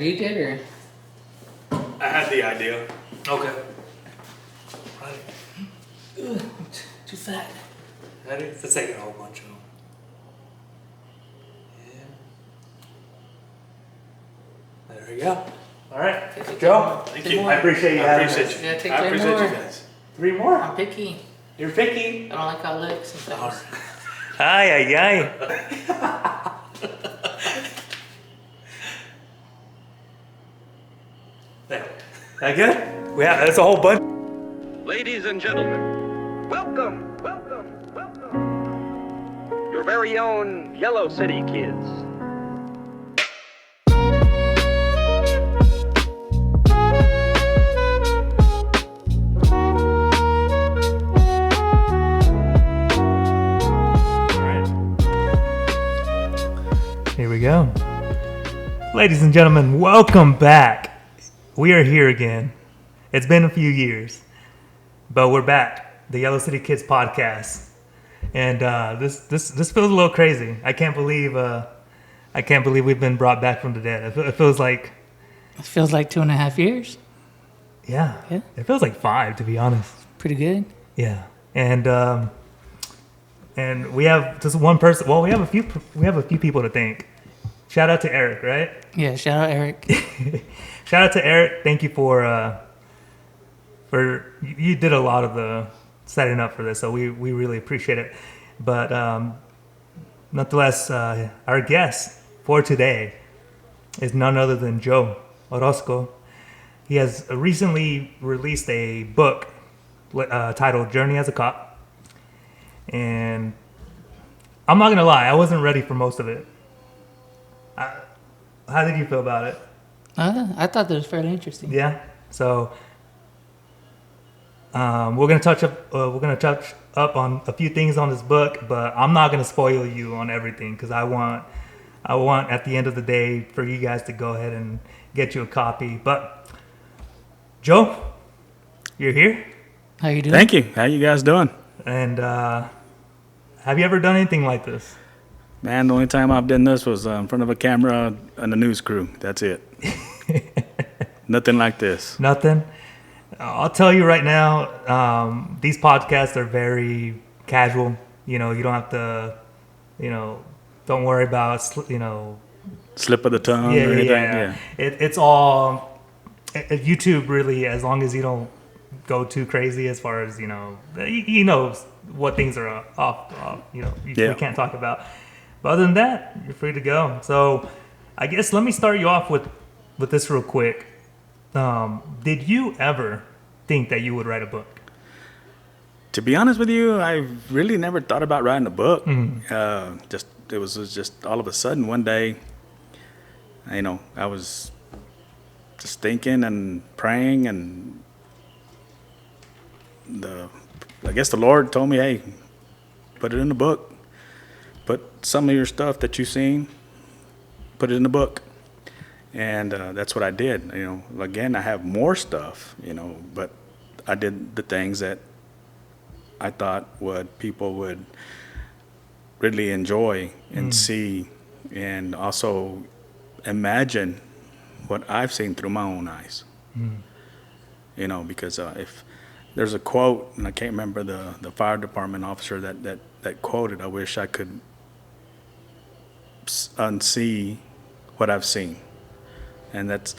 You did, or? I had the idea. Okay. Right. Ugh, too fat. Ready? Let's take a whole bunch of them. Yeah. There we go. All right. Joe, Thank you. More. I appreciate you. I appreciate you. Yeah, take I three appreciate more. you guys. 3 more? I'm picky. You're picky. I don't like how it looks sometimes. All right. Ay, ay, ay. There. That good? Yeah, that's a whole bunch. Ladies and gentlemen, welcome, your very own Yellow City Kids. Here we go. Ladies and gentlemen, welcome back. We are here again. It's been a few years, but we're back. The Yellow City Kids podcast. And this feels a little crazy. I can't believe we've been brought back from the dead. It feels like 2.5 years. Yeah. It feels like 5, to be honest. Pretty good. Yeah. And we have just one person. Well, we have a few people to thank. Shout out to Eric, right? Yeah, shout out Eric. Shout out to Eric. Thank you for you did a lot of the setting up for this, so we really appreciate it. But nonetheless, our guest for today is none other than Joe Oroco. He has recently released a book titled Journey as a Cop. And I'm not going to lie, I wasn't ready for most of it. How did you feel about it? I thought that was fairly interesting. Yeah. So we're gonna touch up on a few things on this book, but I'm not gonna spoil you on everything because I want at the end of the day for you guys to go ahead and get you a copy. But Joe, you're here. How you doing? Thank you. How you guys doing? And have you ever done anything like this? Man, the only time I've done this was in front of a camera and a news crew. That's it. Nothing like this. Nothing. I'll tell you right now, these podcasts are very casual. You know, you don't have to, don't worry about, Slip of the tongue or anything. Yeah. It's all YouTube really, as long as you don't go too crazy as far as, he knows what things are off, we can't talk about. But other than that, you're free to go. So I guess let me start you off with this real quick. Did you ever think that you would write a book? To be honest with you, I really never thought about writing a book. Mm-hmm. It was just all of a sudden one day, I was just thinking and praying, and I guess the Lord told me, hey, put it in the book. Put some of your stuff that you've seen, put it in the book. And that's what I did. Again, I have more stuff, but I did the things that I thought people would really enjoy and see, and also imagine what I've seen through my own eyes. Because if there's a quote, and I can't remember the fire department officer that quoted, I wish I could unsee what I've seen. And that's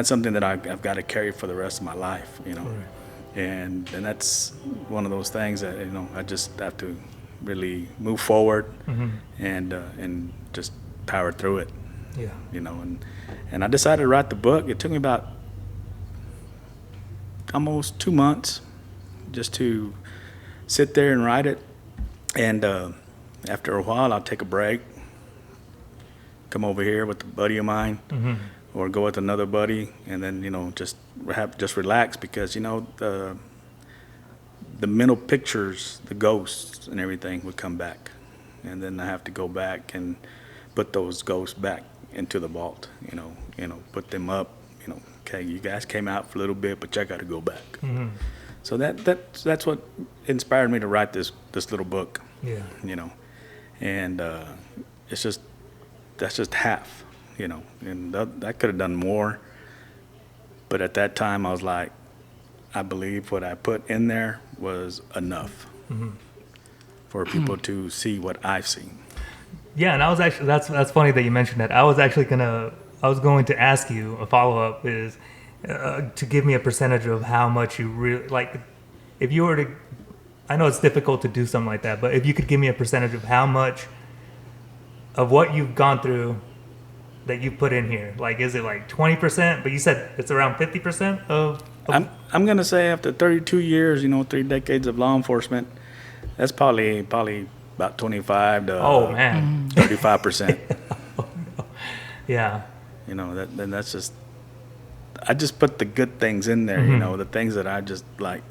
something that I've got to carry for the rest of my life, Right. And that's one of those things that I just have to really move forward, and just power through it. Yeah. And I decided to write the book. It took me about almost 2 months just to sit there and write it. And after a while, I'll take a break, come over here with a buddy of mine. Or go with another buddy, and then just relax, because the mental pictures, the ghosts and everything would come back, and then I have to go back and put those ghosts back into the vault. Put them up. Okay, you guys came out for a little bit, but y'all got to go back. So that's what inspired me to write this little book. Yeah. And that's just half and I could have done more. But at that time, I was like, I believe what I put in there was enough for people to see what I've seen. Yeah, and I was actually that's funny that you mentioned that. I was going to ask you a follow up is to give me a percentage of how much you really like. If you were to, I know it's difficult to do something like that, but if you could give me a percentage of how much of what you've gone through that you put in here, like is it like 20%? But you said it's around 50% of I'm gonna say after 32 years, 3 decades of law enforcement, that's probably about 25 to oh man, 35%. yeah, Then that's just, I just put the good things in there, the things that I just like,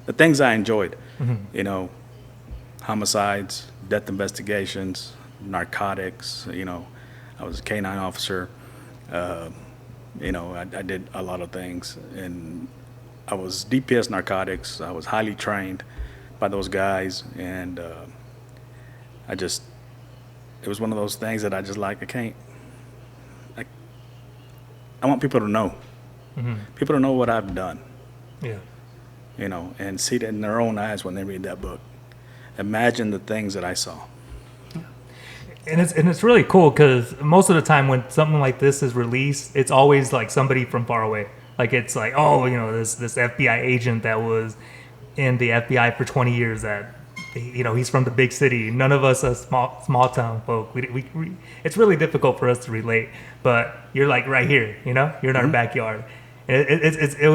the things I enjoyed, homicides, death investigations, narcotics, I was a K-9 officer, I did a lot of things, and I was DPS narcotics. I was highly trained by those guys, and it was one of those things that I just like, I want people to know. People to know what I've done. yeah. And see it in their own eyes when they read that book. Imagine the things that I saw. And it's really cool because most of the time when something like this is released, it's always like somebody from far away. Like it's like, oh, this FBI agent that was in the FBI for 20 years that, he's from the big city. None of us are small town folk. We it's really difficult for us to relate. But you're like right here, you're in our backyard. And it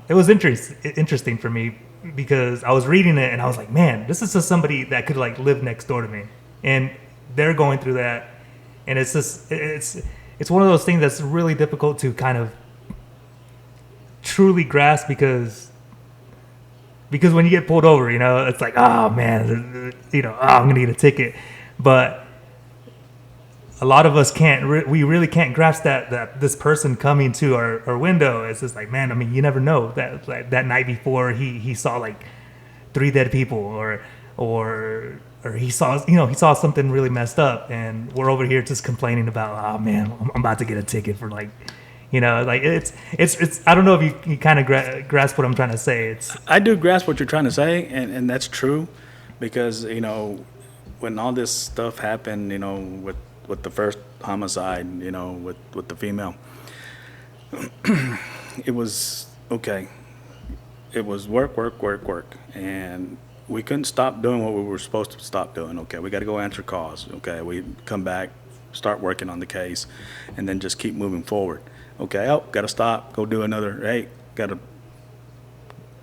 was interesting for me because I was reading it and I was like, man, this is just somebody that could like live next door to me. And they're going through that, and it's just it's one of those things that's really difficult to kind of truly grasp because when you get pulled over, it's like, oh man, I'm gonna get a ticket, but a lot of us we really can't grasp that this person coming to our window. It's just like, man, I mean, you never know that night before he saw like 3 dead people or he saw something really messed up, and we're over here just complaining about, oh man, I'm about to get a ticket for like, like it's I don't know if you kind of grasp what I'm trying to say. I do grasp what you're trying to say, and that's true, because when all this stuff happened, with the first homicide, with the female, it was okay. It was work, and we couldn't stop doing what we were supposed to stop doing. Okay, we got to go answer calls. Okay, we come back, start working on the case, and then just keep moving forward. Okay, got to stop, go do another. Hey, got to,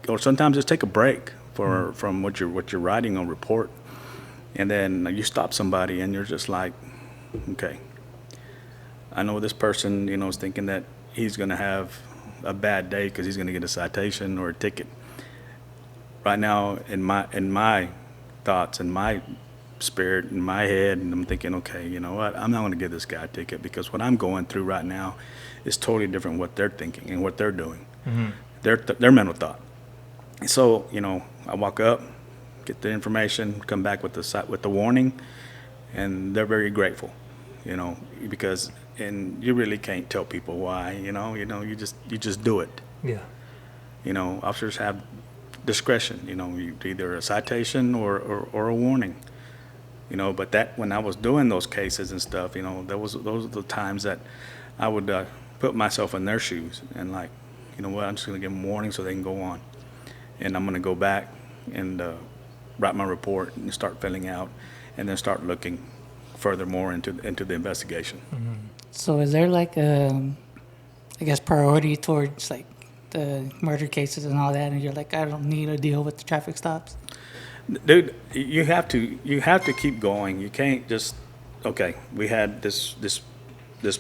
or sometimes just take a break from what you're writing on report, and then you stop somebody, and you're just like, okay, I know this person, is thinking that he's going to have a bad day because he's going to get a citation or a ticket. Right now, in my thoughts, in my spirit, in my head, and I'm thinking, okay, you know what? I'm not going to give this guy a ticket because what I'm going through right now is totally different what they're thinking and what they're doing. Their mental thought. So, I walk up, get the information, come back with the warning, and they're very grateful, because you really can't tell people why, you just do it. Yeah. Officers have discretion, either a citation or a warning, but that when I was doing those cases and stuff, those are the times that I would put myself in their shoes and like, what, I'm just going to give them a warning so they can go on, and I'm going to go back and write my report and start filling out, and then start looking furthermore into the investigation. So is there like I guess priority towards like the murder cases and all that, and you're like, I don't need to deal with the traffic stops? Dude, you have to keep going. You can't just, okay, we had this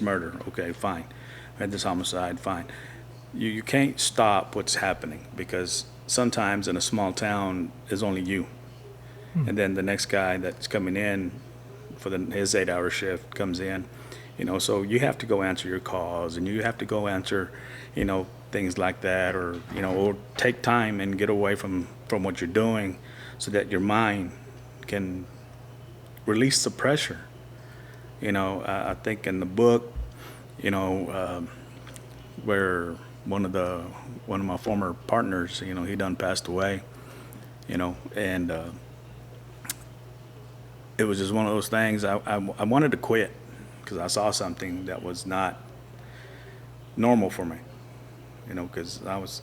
murder, okay, fine. We had this homicide, fine. You can't stop what's happening, because sometimes in a small town is only you. And then the next guy that's coming in for his 8-hour shift comes in, so you have to go answer your calls, and you have to go answer, things like that, or or take time and get away from what you're doing so that your mind can release the pressure. You know, I think in the book, you know, where one of my former partners, you know, he done passed away, you know, and it was just one of those things. I wanted to quit because I saw something that was not normal for me, you know, because I was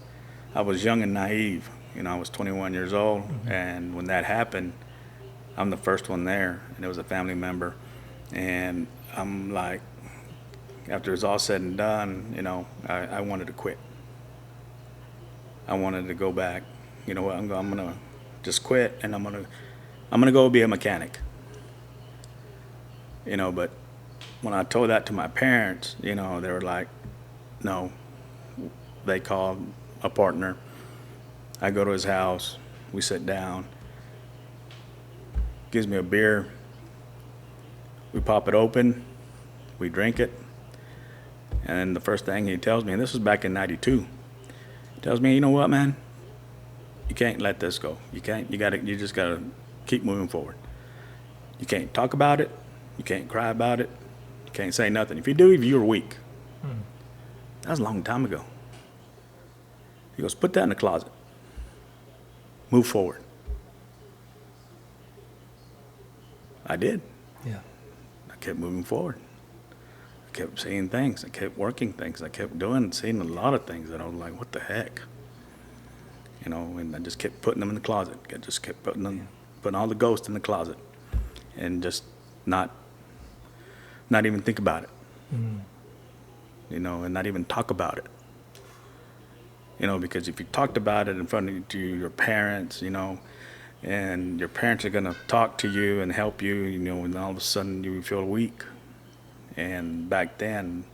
young and naive. You know, I was 21 years old, and when that happened, I'm the first one there, and it was a family member, and I'm like, after it's all said and done, you know, I wanted to quit. I wanted to go back. You know what? I'm gonna just quit, and I'm gonna go be a mechanic. You know, but when I told that to my parents, you know, they were like, no. They called a partner. I go to his house. We sit down. Gives me a beer. We pop it open. We drink it. And the first thing he tells me, and this was back in '92, he tells me, you know what, man? You can't let this go. You can't. You just gotta keep moving forward. You can't talk about it. You can't cry about it. You can't say nothing. If you do, you're weak. That was a long time ago. He goes, put that in the closet. Move forward. I did. Yeah. I kept moving forward. I kept seeing things. I kept working things. I kept seeing a lot of things that I was like, what the heck? You know, and I just kept putting them in the closet. I just kept putting all the ghosts in the closet, and just not even think about it. You know, and not even talk about it. You know, because if you talked about it in front of your parents, you know, and your parents are going to talk to you and help you, you know, and all of a sudden you feel weak. And back then,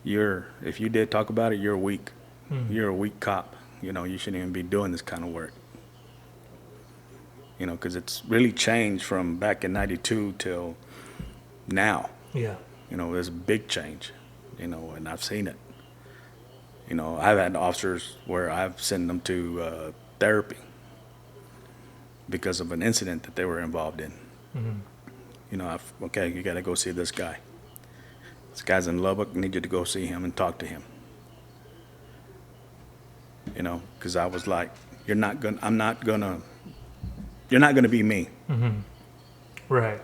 if you did talk about it, you're weak. You're a weak cop. You know, you shouldn't even be doing this kind of work. You know, because it's really changed from back in '92 till now. Yeah. You know, there's a big change, you know, and I've seen it. You know, I've had officers where I've sent them to therapy because of an incident that they were involved in. You know, okay, you got to go see this guy. This guy's in Lubbock. I need you to go see him and talk to him. You know, because I was like, you're not gonna be me. Right.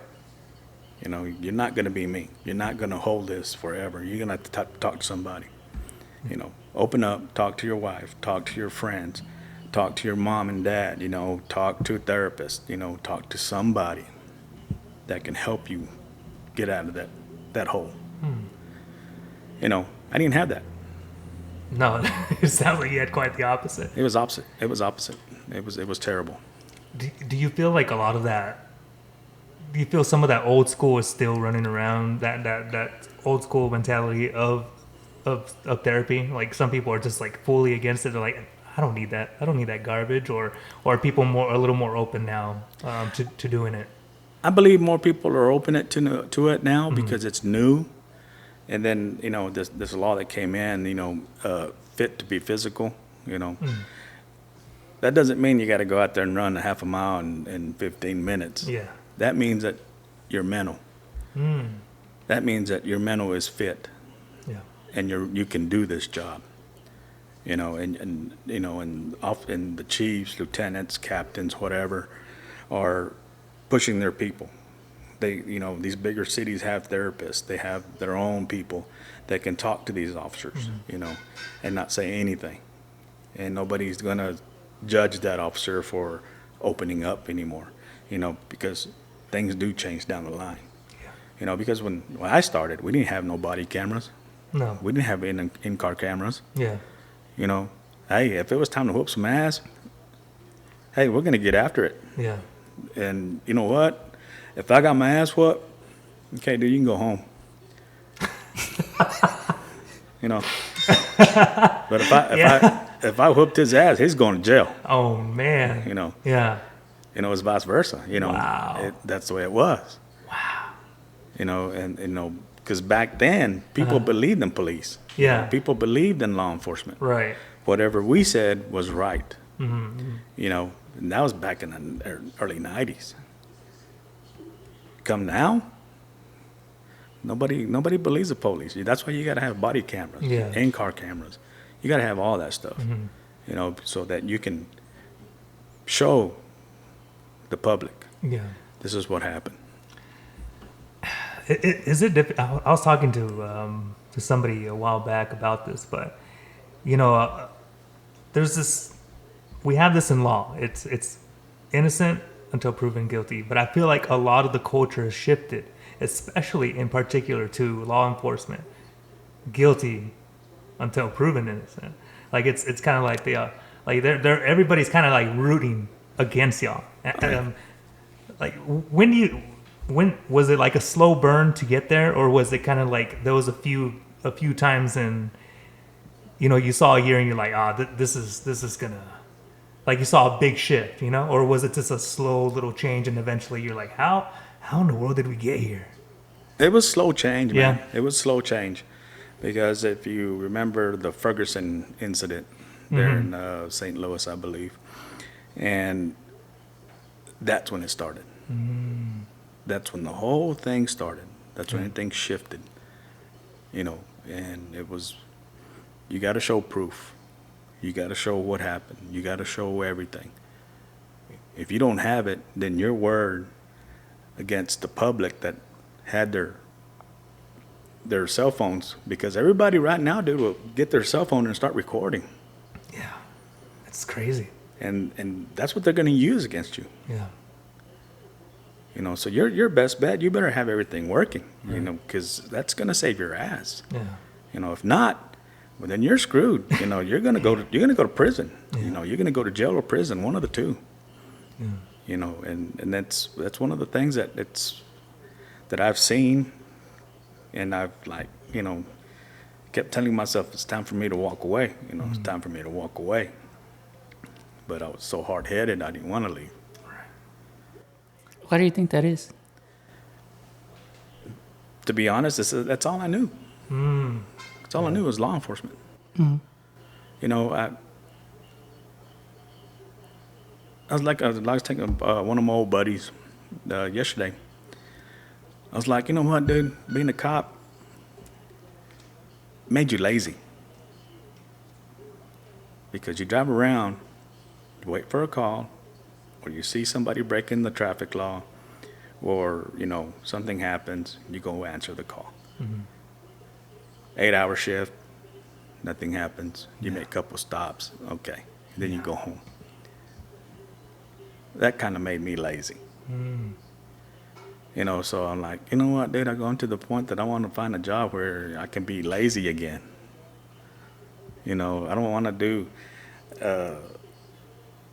You know, you're not gonna be me. You're not gonna hold this forever. You're gonna have to talk to somebody. You know, open up, talk to your wife, talk to your friends, talk to your mom and dad, you know, talk to a therapist, you know, talk to somebody that can help you get out of that hole. You know, I didn't have that. No, it sounds like you had quite the opposite. It was opposite. It was terrible. Do you feel like a lot of that, do you feel some of that old school is still running around, that old school mentality of therapy? Like some people are just like fully against it. They're like, I don't need that. I don't need that garbage. Or are people a little more open now to doing it? I believe more people are open to it now because it's new. And then, you know, this law that came in, you know, fit to be physical, you know. That doesn't mean you got to go out there and run a half a mile in 15 minutes. Yeah. That means that you're mental. That means that your mental is fit. Yeah. And you can do this job. You know, and you know, and the chiefs, lieutenants, captains, whatever, are pushing their people. They, you know, these bigger cities have therapists. They have their own people that can talk to these officers, you know, and not say anything. And nobody's going to judge that officer for opening up anymore, you know, because things do change down the line. Yeah. You know, because when I started, we didn't have no body cameras. No. We didn't have in-car cameras. Yeah. You know, hey, if it was time to whoop some ass, hey, we're going to get after it. Yeah. And you know what? If I got my ass whooped, okay, dude, you can go home. You know. But if I whooped his ass, he's going to jail. Oh man. You know. Yeah. You know, it's vice versa. You know. Wow. That's the way it was. Wow. You know, and you know, because back then people believed in police. Yeah. People believed in law enforcement. Right. Whatever we said was right. Mm-hmm. You know, and that was back in the early '90s. Come now, Nobody believes the police. That's why you got to have body cameras, Yeah. in-car cameras. You got to have all that stuff, so that you can show the public Yeah. this is what happened. Is it? I was talking to somebody a while back about this, but there's this. We have this in law. It's innocent until proven guilty, but I feel like a lot of the culture has shifted, especially in particular to law enforcement. Guilty until proven innocent. Like it's kind of like they're everybody's kind of like rooting against y'all. Like when was it like a slow burn to get there, or was it kind of like there was a few times and you saw a year and you're like, this is gonna, like, you saw a big shift, or was it just a slow little change and eventually you're like, how in the world did we get here? It was slow change, man. Yeah. It was slow change, because if you remember the Ferguson incident there in St. Louis, I believe, and that's when it started. That's when the whole thing started. That's when everything shifted, and it was, you got to show proof. You got to show what happened. You got to show everything. If you don't have it, then your word against the public that had their cell phones, because everybody right now will get their cell phone and start recording. Yeah, it's crazy. And that's what they're going to use against you. Yeah. So your best bet, you better have everything working, because that's going to save your ass. Yeah. If not, well, then you're screwed. You're going to go to prison. Yeah. You're going to go to jail or prison, one of the two. Yeah. And that's one of the things that I've seen, and I've kept telling myself it's time for me to walk away. It's time for me to walk away. But I was so hard-headed, I didn't want to leave. Why do you think that is? To be honest, that's all I knew. That's all I knew was law enforcement. I was taking one of my old buddies yesterday. I was like, you know what, dude? Being a cop made you lazy. Because you drive around, you wait for a call, or you see somebody breaking the traffic law, or, something happens, you go answer the call. 8-hour shift, nothing happens. You make a couple stops, okay. Then you go home. That kind of made me lazy. So I'm like, you know what, dude, I've gone to the point that I want to find a job where I can be lazy again. I don't want to do,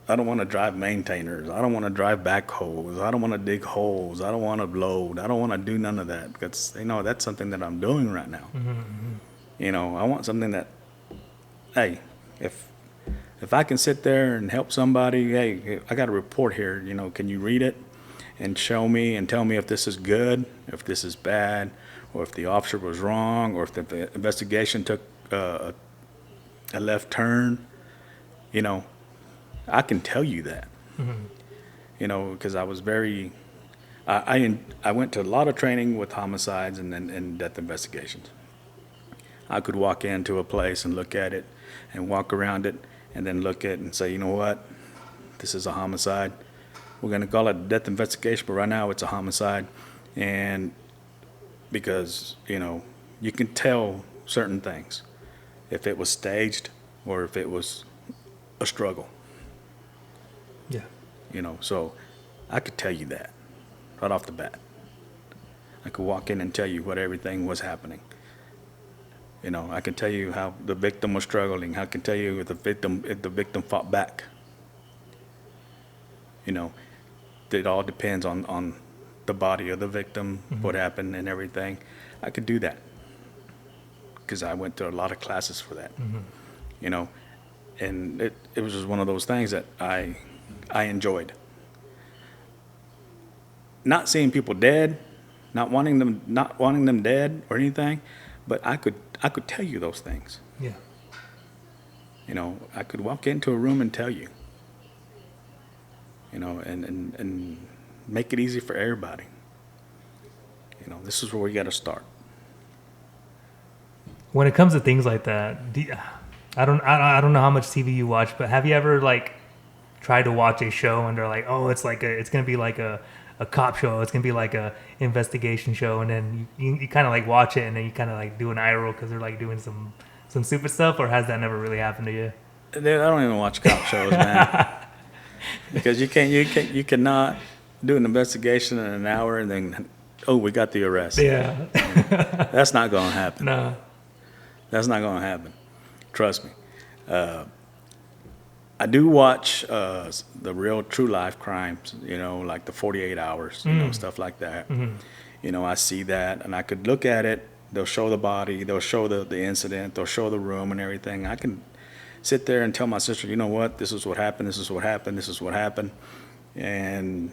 I don't want to drive maintainers. I don't want to drive backhoes. I don't want to dig holes. I don't want to load. I don't want to do none of that, because, that's something that I'm doing right now. I want something that, hey, if I can sit there and help somebody, hey, I got a report here, can you read it and show me and tell me if this is good, if this is bad, or if the officer was wrong, or if the investigation took a left turn, I can tell you that. Because I was very, I went to a lot of training with homicides and death investigations. I could walk into a place and look at it and walk around it and then look at it and say, you know what, this is a homicide. We're going to call it a death investigation, but right now it's a homicide. And because, you can tell certain things, if it was staged or if it was a struggle. Yeah. So I could tell you that right off the bat. I could walk in and tell you what everything was happening. I can tell you how the victim was struggling. I can tell you if the victim fought back. It all depends on the body of the victim, what happened and everything. I could do that because I went to a lot of classes for that. And it was just one of those things that I enjoyed. Not seeing people dead, not wanting them dead or anything, but I could tell you those things. Yeah. I could walk into a room and tell you. And make it easy for everybody. This is where we got to start. when it comes to things like that, I don't know how much TV you watch, but have you ever like tried to watch a show and they're like, oh, it's gonna be like a cop show, it's gonna be like a investigation show, and then you kind of like watch it and then you kind of like do an eye roll because they're like doing some stupid stuff, or has that never really happened to you? Dude, I don't even watch cop shows, man. Because you cannot do an investigation in an hour and then, oh, we got the arrest. Yeah. That's not going to happen. No. That's not going to happen. Trust me. I do watch the real true life crimes, like the 48 hours, stuff like that. Mm-hmm. I see that and I could look at it. They'll show the body. They'll show the incident. They'll show the room and everything. I can sit there and tell my sister, you know what, this is what happened. This is what happened. This is what happened. And,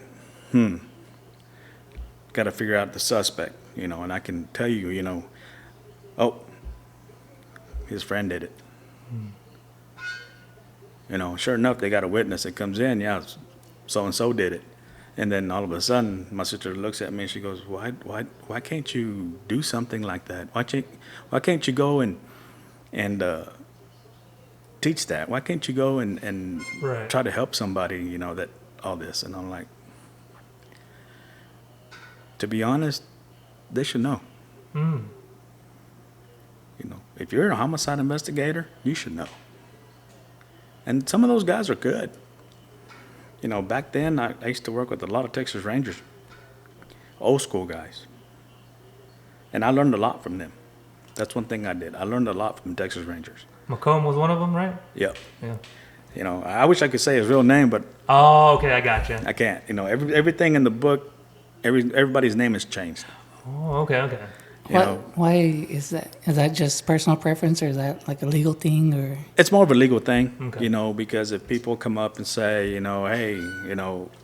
got to figure out the suspect, and I can tell you, oh, his friend did it. Sure enough, they got a witness that comes in, yeah, so-and-so did it. And then all of a sudden, my sister looks at me and she goes, why can't you do something like that? Why can't you go and teach that? Why can't you go and Right. try to help somebody, that all this? And I'm like, to be honest, they should know. If you're a homicide investigator, you should know. And some of those guys are good. Back then, I used to work with a lot of Texas Rangers, old school guys. And I learned a lot from them. That's one thing I did. I learned a lot from Texas Rangers. Macomb was one of them, right? Yep. Yeah. I wish I could say his real name, but Oh, okay, I gotcha. I can't. Everything in the book, everybody's name is changed. Oh, okay. Why is that? Is that just personal preference, or is that like a legal thing, or? It's more of a legal thing, Okay. because if people come up and say, hey,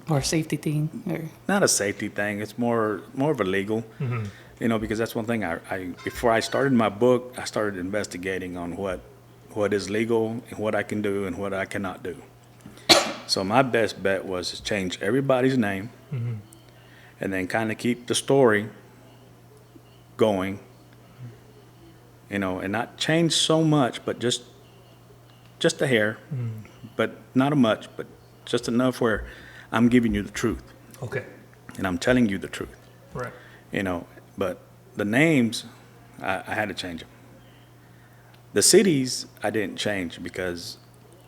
Or a safety thing, or? not a safety thing, it's more of a legal, because that's one thing I before I started my book, I started investigating on what is legal and what I can do and what I cannot do. So my best bet was to change everybody's name and then kind of keep the story going, and not change so much, but just a hair, but not a much, but just enough where I'm giving you the truth. Okay. And I'm telling you the truth. Right. But the names, I had to change them. The cities, I didn't change because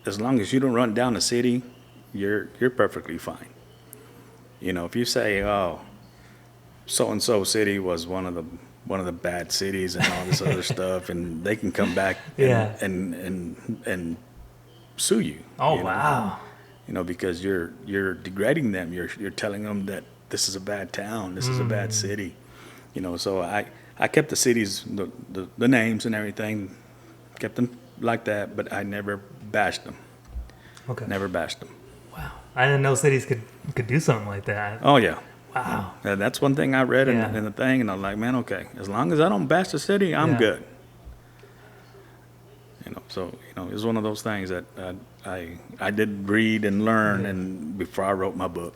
as long as you don't run down the city, you're perfectly fine. If you say, oh, so-and-so city was one of the bad cities and all this other stuff, and they can come back and sue you. Oh, wow. Because you're degrading them. You're telling them that this is a bad town, this is a bad city. So I kept the cities, the names and everything, kept them like that, but I never bashed them. Okay. Never bashed them. Wow. I didn't know cities could do something like that. Oh yeah. Wow. That's one thing I read Yeah. in the thing, and I'm like, man, okay, as long as I don't bash the city, I'm Yeah. good. So it's one of those things that I did read and learn, and before I wrote my book.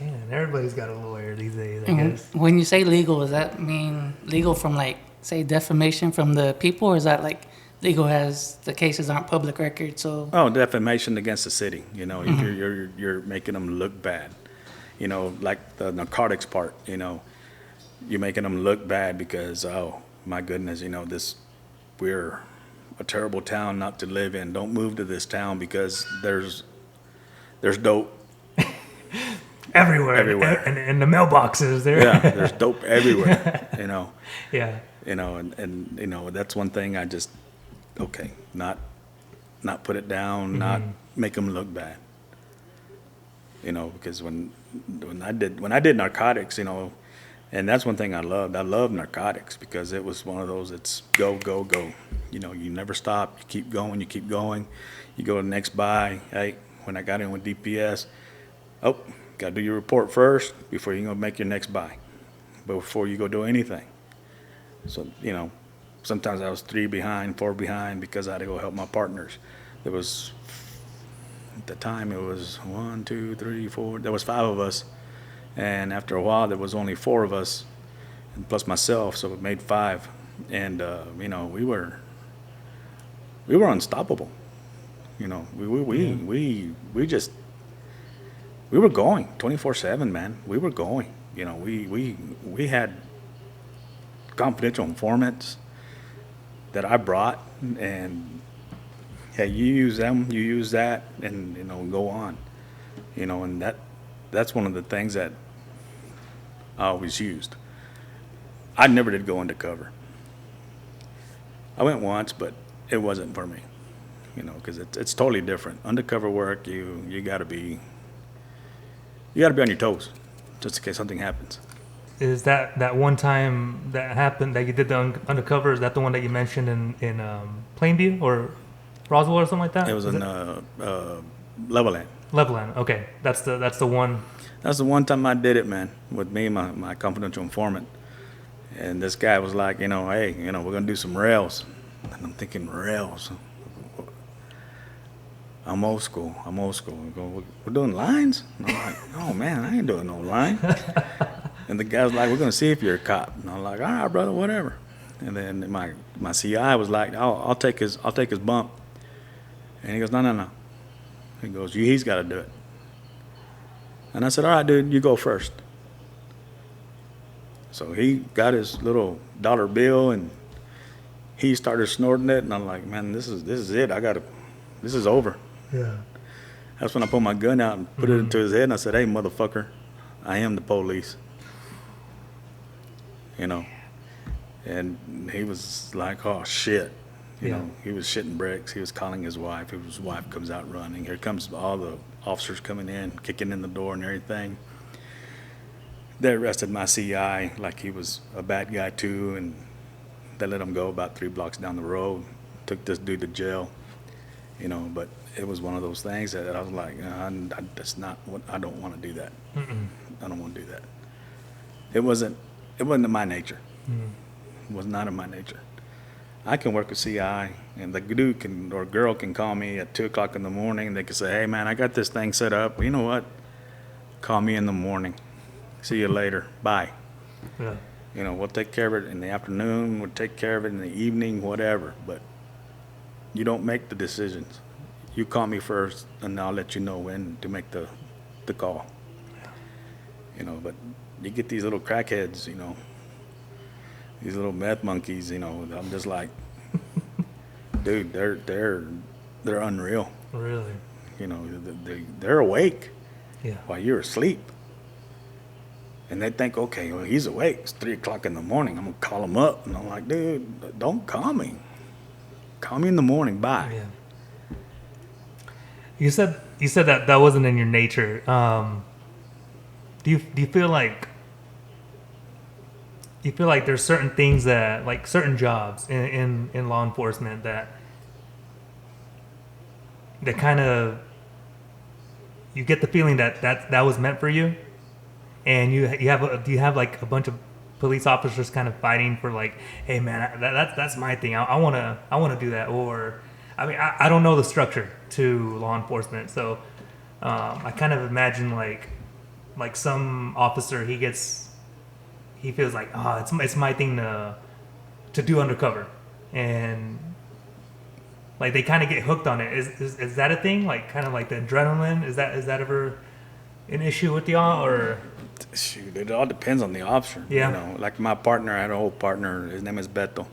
Man, everybody's got a lawyer these days, I And guess. when you say legal, does that mean legal from like, say, defamation from the people, or is that like legal as the cases aren't public record? So Oh, defamation against the city. If you're making them look bad. Like the narcotics part. You're making them look bad because, oh my goodness, we're a terrible town not to live in. Don't move to this town because there's dope. Everywhere. And the mailboxes there. Yeah, there's dope everywhere. Yeah. And that's one thing I just, okay, not put it down, not make them look bad. Because when I did narcotics, and that's one thing I loved. I love narcotics because it was one of those, it's go, go, go. You never stop. You keep going, you keep going. You go to the next buy. Hey, when I got in with DPS, oh, got to do your report first before you go make your next buy, before you go do anything. So, sometimes I was 3 behind, 4 behind because I had to go help my partners. There was, at the time, it was 1, 2, 3, 4. There was 5 of us. And after a while, there was only 4 of us, and plus myself, so it made 5. And, we were we were unstoppable. You know, we were going 24/7, man. We were going. You know, we had confidential informants that I brought, and yeah, you use them, you use that, and you know, go on. You know, and that's one of the things that I always used. I never did go undercover. I went once, but it wasn't for me. You know, because it's totally different. Undercover work, you gotta be on your toes, just in case something happens. Is that one time that happened that you did the undercover? Is that the one that you mentioned in Plainview or Roswell or something like that? It was in Leveland. Leveland. Okay, that's the one. That's the one time I did it, man, with me and my confidential informant. And this guy was like, you know, hey, you know, we're gonna do some rails. And I'm thinking, rails? I'm old school. We go, we're doing lines? And I'm like, oh man, I ain't doing no line. And the guy was like, we're gonna see if you're a cop. And I'm like, all right, brother, whatever. And then my CI was like, I'll take his bump. And he goes, no. He goes, he's got to do it. And I said, all right, dude, you go first. So he got his little dollar bill and he started snorting it. And I'm like, man, this is it. This is over. Yeah. That's when I pulled my gun out and put it into his head. And I said, hey, motherfucker, I am the police. You know. And he was like, oh, shit. You know, he was shitting bricks. He was calling his wife. His wife comes out running. Here comes all the officers coming in, kicking in the door and everything. They arrested my CI like he was a bad guy too, and they let him go about 3 blocks down the road. Took this dude to jail, you know. But it was one of those things that I was like, that's not what I don't want to do that. I don't want to do that. It wasn't in my nature. It was not in my nature. I can work a CI, and the dude or girl can call me at 2 o'clock in the morning, and they can say, hey, man, I got this thing set up. Well, you know what? Call me in the morning. See you later. Bye. Yeah. You know, we'll take care of it in the afternoon. We'll take care of it in the evening, whatever. But you don't make the decisions. You call me first, and I'll let you know when to make the call. Yeah. You know, but you get these little crackheads, you know, these little meth monkeys, you know. I'm just like, dude, they're unreal. Really? You know, they're awake while you're asleep. And they think, okay, well, he's awake. It's 3 o'clock in the morning. I'm going to call him up. And I'm like, dude, don't call me. Call me in the morning. Bye. Yeah. You said that wasn't in your nature. Do you feel like there's certain things that, like certain jobs in law enforcement that kind of, you get the feeling that was meant for you, and do you have like a bunch of police officers kind of fighting for like, hey man, that's my thing. I wanna do that. Or I mean, I don't know the structure to law enforcement, so I kind of imagine like some officer, he feels like, it's my thing to do undercover, and like they kind of get hooked on it. Is that a thing? Like kind of like the adrenaline? Is that ever an issue with y'all? Or shoot, it all depends on the officer. Yeah. You know, like my partner, I had an old partner. His name is Beto,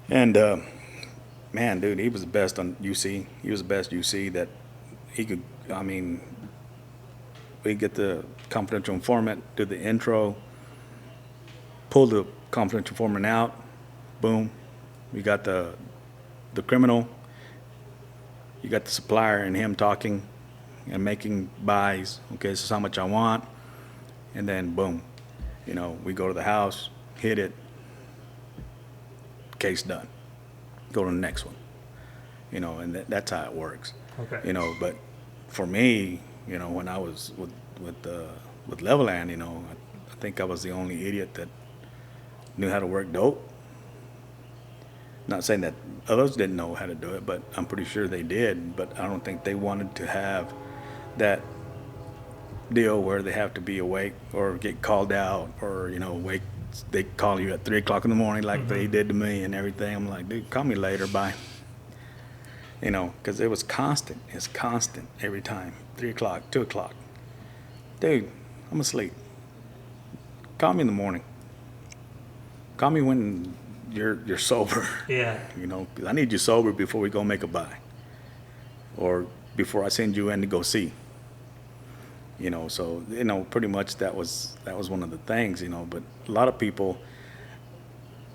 and man, dude, he was the best on UC. He was the best UC that he could. I mean, we get the confidential informant, do the intro, pull the confidential informant out, boom, we got the criminal, you got the supplier and him talking and making buys. Okay, this is how much I want, and then boom, you know, we go to the house, hit it, case done, go to the next one, you know, and that's how it works. Okay. You know, but for me, you know, when I was with Leveland, you know, I think I was the only idiot that knew how to work dope. Not saying that others didn't know how to do it, but I'm pretty sure they did. But I don't think they wanted to have that deal where they have to be awake or get called out, or, you know, wake. They call you at 3 o'clock in the morning like they did to me and everything. I'm like, dude, call me later, bye. You know, because it was constant. It's constant every time. 3 o'clock, 2 o'clock. Dude, I'm asleep. Call me in the morning. Call me when you're sober. Yeah. You know, 'cause I need you sober before we go make a buy, or before I send you in to go see. You know, so you know, pretty much that was one of the things. You know, but a lot of people,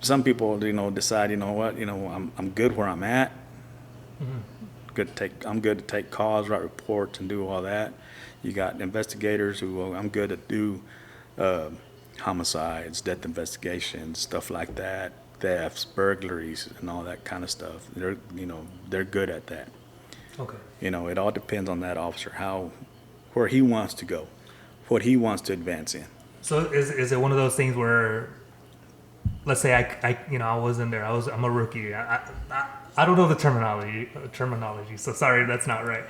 some people, you know, decide, you know what, you know, I'm good where I'm at. I'm good to take calls, write reports, and do all that. You got investigators who, well, I'm good to do homicides, death investigations, stuff like that, thefts, burglaries, and all that kind of stuff. They're good at that. Okay. You know, it all depends on that officer, where he wants to go, what he wants to advance in. So is it one of those things where, let's say I was in there, I'm a rookie. I don't know the terminology. So sorry, that's not right.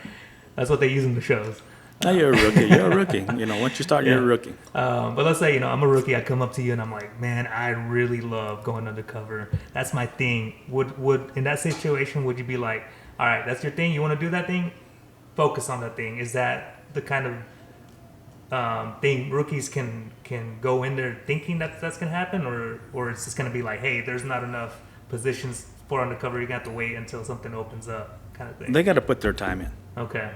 That's what they use in the shows. Now you're a rookie. You're a rookie. You know, once you start, you're a rookie. But let's say, I'm a rookie. I come up to you and I'm like, man, I really love going undercover. That's my thing. Would in that situation, would you be like, all right, that's your thing. You want to do that thing? Focus on that thing. Is that the kind of thing rookies can go in there thinking that's gonna happen, or it's just gonna be like, hey, there's not enough positions for undercover. You're gonna have to wait until something opens up, kind of thing. They got to put their time in. Okay.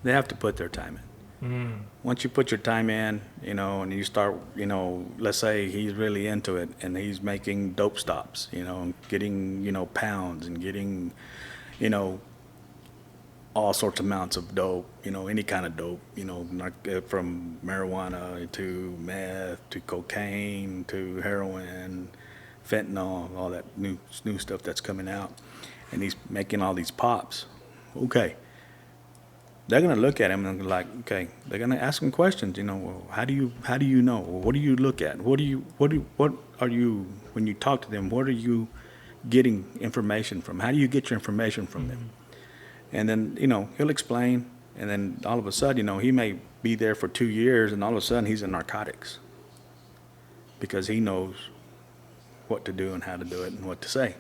They have to put their time in. Once you put your time in, you know, and you start, you know, let's say he's really into it and he's making dope stops, you know, and getting, you know, pounds and getting, you know, all sorts of amounts of dope, you know, any kind of dope, you know, from marijuana to meth to cocaine to heroin, fentanyl, all that new stuff that's coming out. And he's making all these pops. Okay. They're going to look at him and be like, okay, they're going to ask him questions, you know, well, how do you know? Well, what do you look at? What are you, when you talk to them, what are you getting information from? How do you get your information from them? And then, you know, he'll explain, and then all of a sudden, you know, he may be there for 2 years, and all of a sudden he's in narcotics because he knows what to do and how to do it and what to say.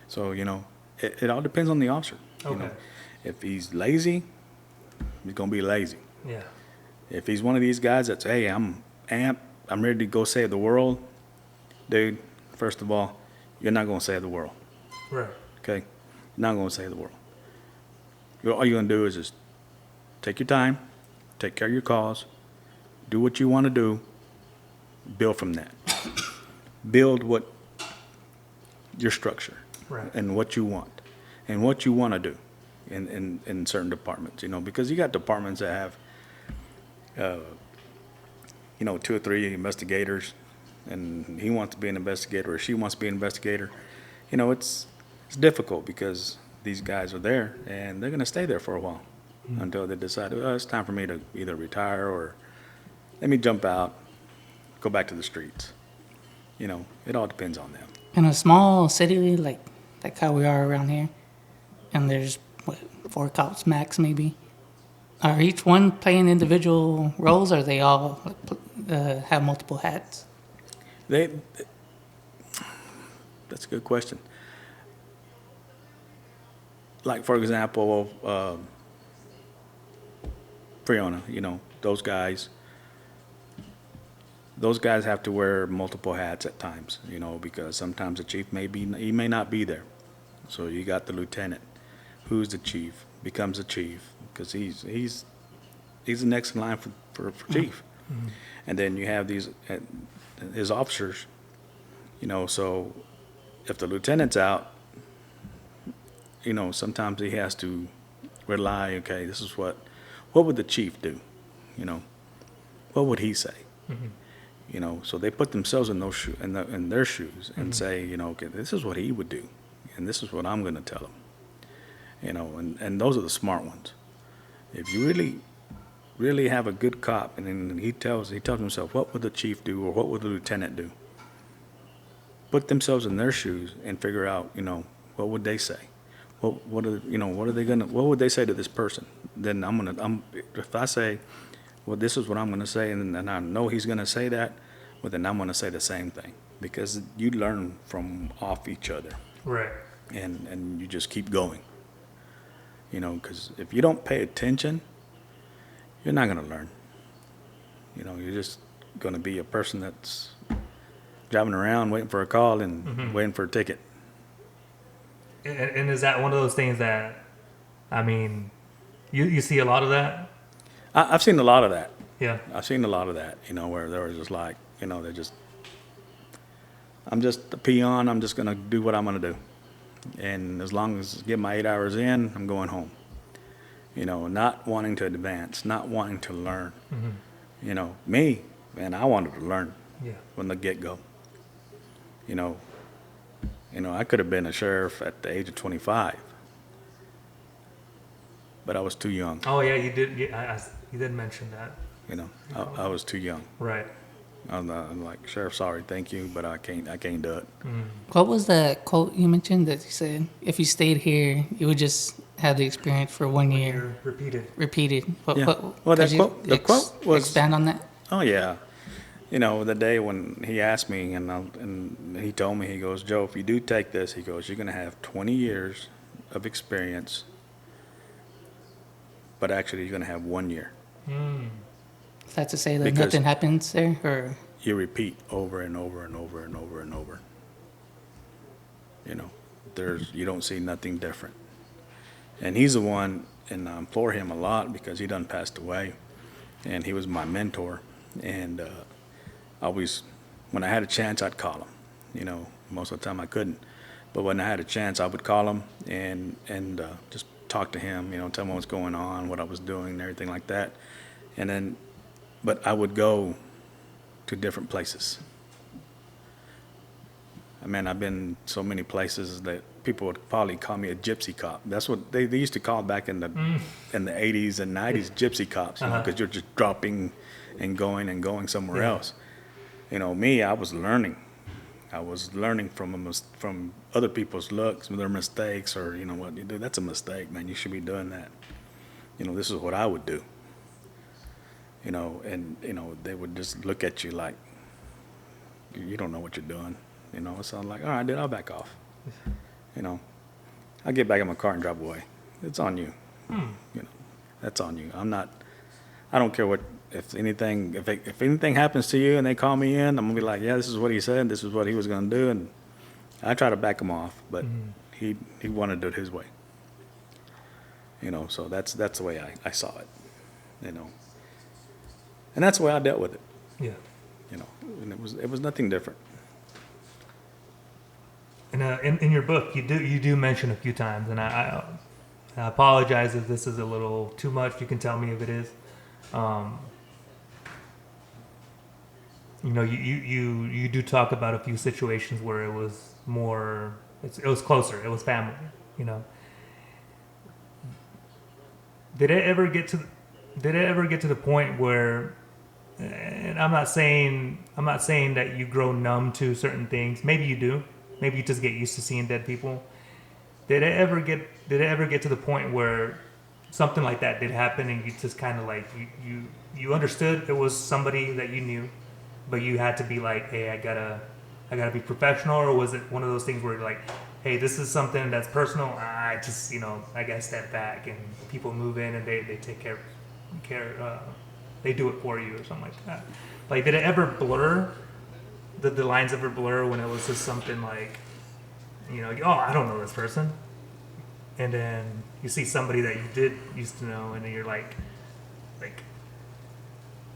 So, you know, it all depends on the officer. Okay. You know, if he's lazy, he's going to be lazy. Yeah. If he's one of these guys that's, hey, I'm amped, I'm ready to go save the world, dude, first of all, you're not going to save the world. Right. Okay? You're not going to save the world. All you're going to do is just take your time, take care of your cause, do what you want to do, build from that. Build what your structure, Right. and what you want and what you want to do in certain departments, you know, because you got departments that have, you know, 2 or 3 investigators, and he wants to be an investigator or she wants to be an investigator. You know, it's difficult because these guys are there and they're going to stay there for a while until they decide, oh, it's time for me to either retire or let me jump out, go back to the streets. You know, it all depends on them. In a small city like how we are around here, and there's 4 cops max maybe. Are each one playing individual roles, or they all have multiple hats? That's a good question. Like, for example, Fiona, you know, those guys have to wear multiple hats at times, you know, because sometimes the chief he may not be there. So you got the lieutenant, who's the chief, becomes the chief, because he's the next in line for chief. Mm-hmm. And then you have his officers, you know, so if the lieutenant's out, you know, sometimes he has to rely, okay, this is what would the chief do? You know, what would he say? Mm-hmm. You know, so they put themselves in those in their shoes and say, you know, okay, this is what he would do, and this is what I'm going to tell him. You know, and those are the smart ones. If you really have a good cop, and then he tells himself, what would the chief do, or what would the lieutenant do? Put themselves in their shoes and figure out, you know, what would they say? What would they say to this person? Then if I say, well, this is what I'm going to say, and I know he's going to say that, well, then I'm going to say the same thing, because you learn from off each other. Right. And you just keep going. You know, because if you don't pay attention, you're not going to learn. You know, you're just going to be a person that's driving around waiting for a call and waiting for a ticket. And is that one of those things that, I mean, you see a lot of that? I've seen a lot of that. Yeah. I've seen a lot of that, you know, where they were just like, you know, I'm just a peon. I'm just going to do what I'm going to do. And as long as I get my 8 hours in, I'm going home. You know, not wanting to advance, not wanting to learn. You know, me, man, I wanted to learn from the get-go. You know, I could have been a sheriff at the age of 25, but I was too young. Oh yeah, you did. You did mention that. You know, I was too young. Right. I'm like, Sheriff, sorry, thank you, but I can't do it. What was that quote you mentioned that you said, if you stayed here, you would just have the experience for 1 year? Repeated. What, Well, could you the quote was, expand on that? oh yeah, you know, the day when he asked me and he told me, he goes, Joe, if you do take this, he goes, you're going to have 20 years of experience, but actually you're going to have 1 year. Is that to say that Because nothing happens there, or? You repeat over and over and over and over and over. You know, you don't see nothing different. And he's the one, and I implore him a lot because he done passed away, and he was my mentor. And always, when I had a chance, I'd call him. You know, most of the time I couldn't, but when I had a chance, I would call him and just talk to him. You know, tell him what's going on, what I was doing, and everything like that. And then, but I would go to different places. I mean, I've been so many places that people would probably call me a gypsy cop. That's what they used to call back in the 80s and 90s, gypsy cops, you know, because you're just dropping and going somewhere else. You know, me, I was learning. I was learning from other people's looks, their mistakes, or, you know, what you do, that's a mistake, man. You should be doing that. You know, this is what I would do. You know, and, you know, they would just look at you like, you don't know what you're doing. You know, so I'm like, all right, dude, I'll back off. You know, I'll get back in my car and drive away. It's on you. You know, that's on you. I don't care if anything happens to you and they call me in, I'm going to be like, yeah, this is what he said. This is what he was going to do. And I try to back him off, but he wanted to do it his way. You know, so that's the way I saw it, you know. And that's the way I dealt with it. Yeah. You know, and it was nothing different. And in your book, you do mention a few times, and I apologize if this is a little too much. You can tell me if it is. You know, you do talk about a few situations where it was more, it was closer, it was family. You know, did it ever get to the point where? And I'm not saying that you grow numb to certain things. Maybe you do. Maybe you just get used to seeing dead people. Did it ever get to the point where something like that did happen and you just kind of like you understood it was somebody that you knew, but you had to be like, hey, I gotta be professional, or was it one of those things where you're like, hey, this is something that's personal. I just, you know, I gotta step back, and people move in and they take care. They do it for you or something like that. Like, did it ever blur? Did the lines ever blur when it was just something like, you know, oh, I don't know this person, and then you see somebody that you did used to know, and then you're like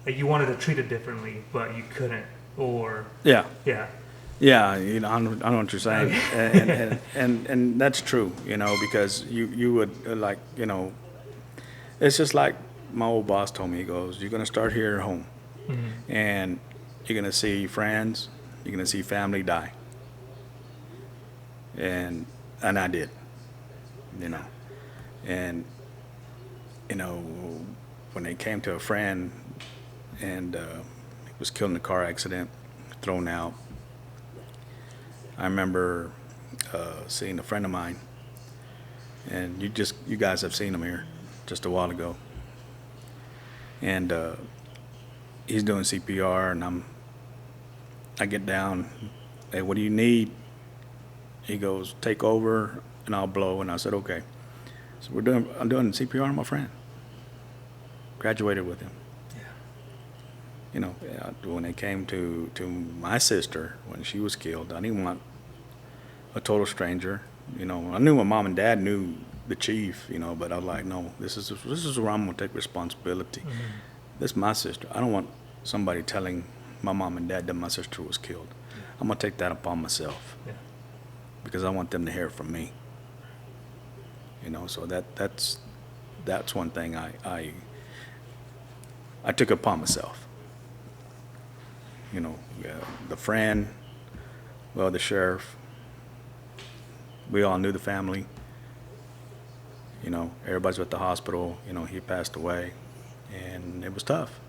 you wanted to treat it differently, but you couldn't, or Yeah. Yeah, you know, I know what you're saying, and that's true, you know, because you would like, you know, it's just like my old boss told me. He goes, you're gonna start here at home, and you're gonna see friends, you're gonna see family die, and I did, you know, and you know, when it came to a friend, and he was killed in a car accident, thrown out. I remember seeing a friend of mine, and you guys have seen him here just a while ago, and he's doing CPR, and I get down, hey, what do you need? He goes, take over and I'll blow, and I said, okay. So I'm doing CPR on my friend. Graduated with him. Yeah. You know, when it came to my sister, when she was killed, I didn't want a total stranger. You know, I knew my mom and dad knew the chief, you know, but I was like, no, this is where I'm going to take responsibility. Mm-hmm. This is my sister. I don't want somebody telling my mom and dad that my sister was killed. Yeah. I'm going to take that upon myself. Yeah. Because I want them to hear it from me. You know, so that's one thing I took upon myself. You know, the friend, well, the sheriff, we all knew the family. You know, everybody's at the hospital. You know, he passed away, and it was tough.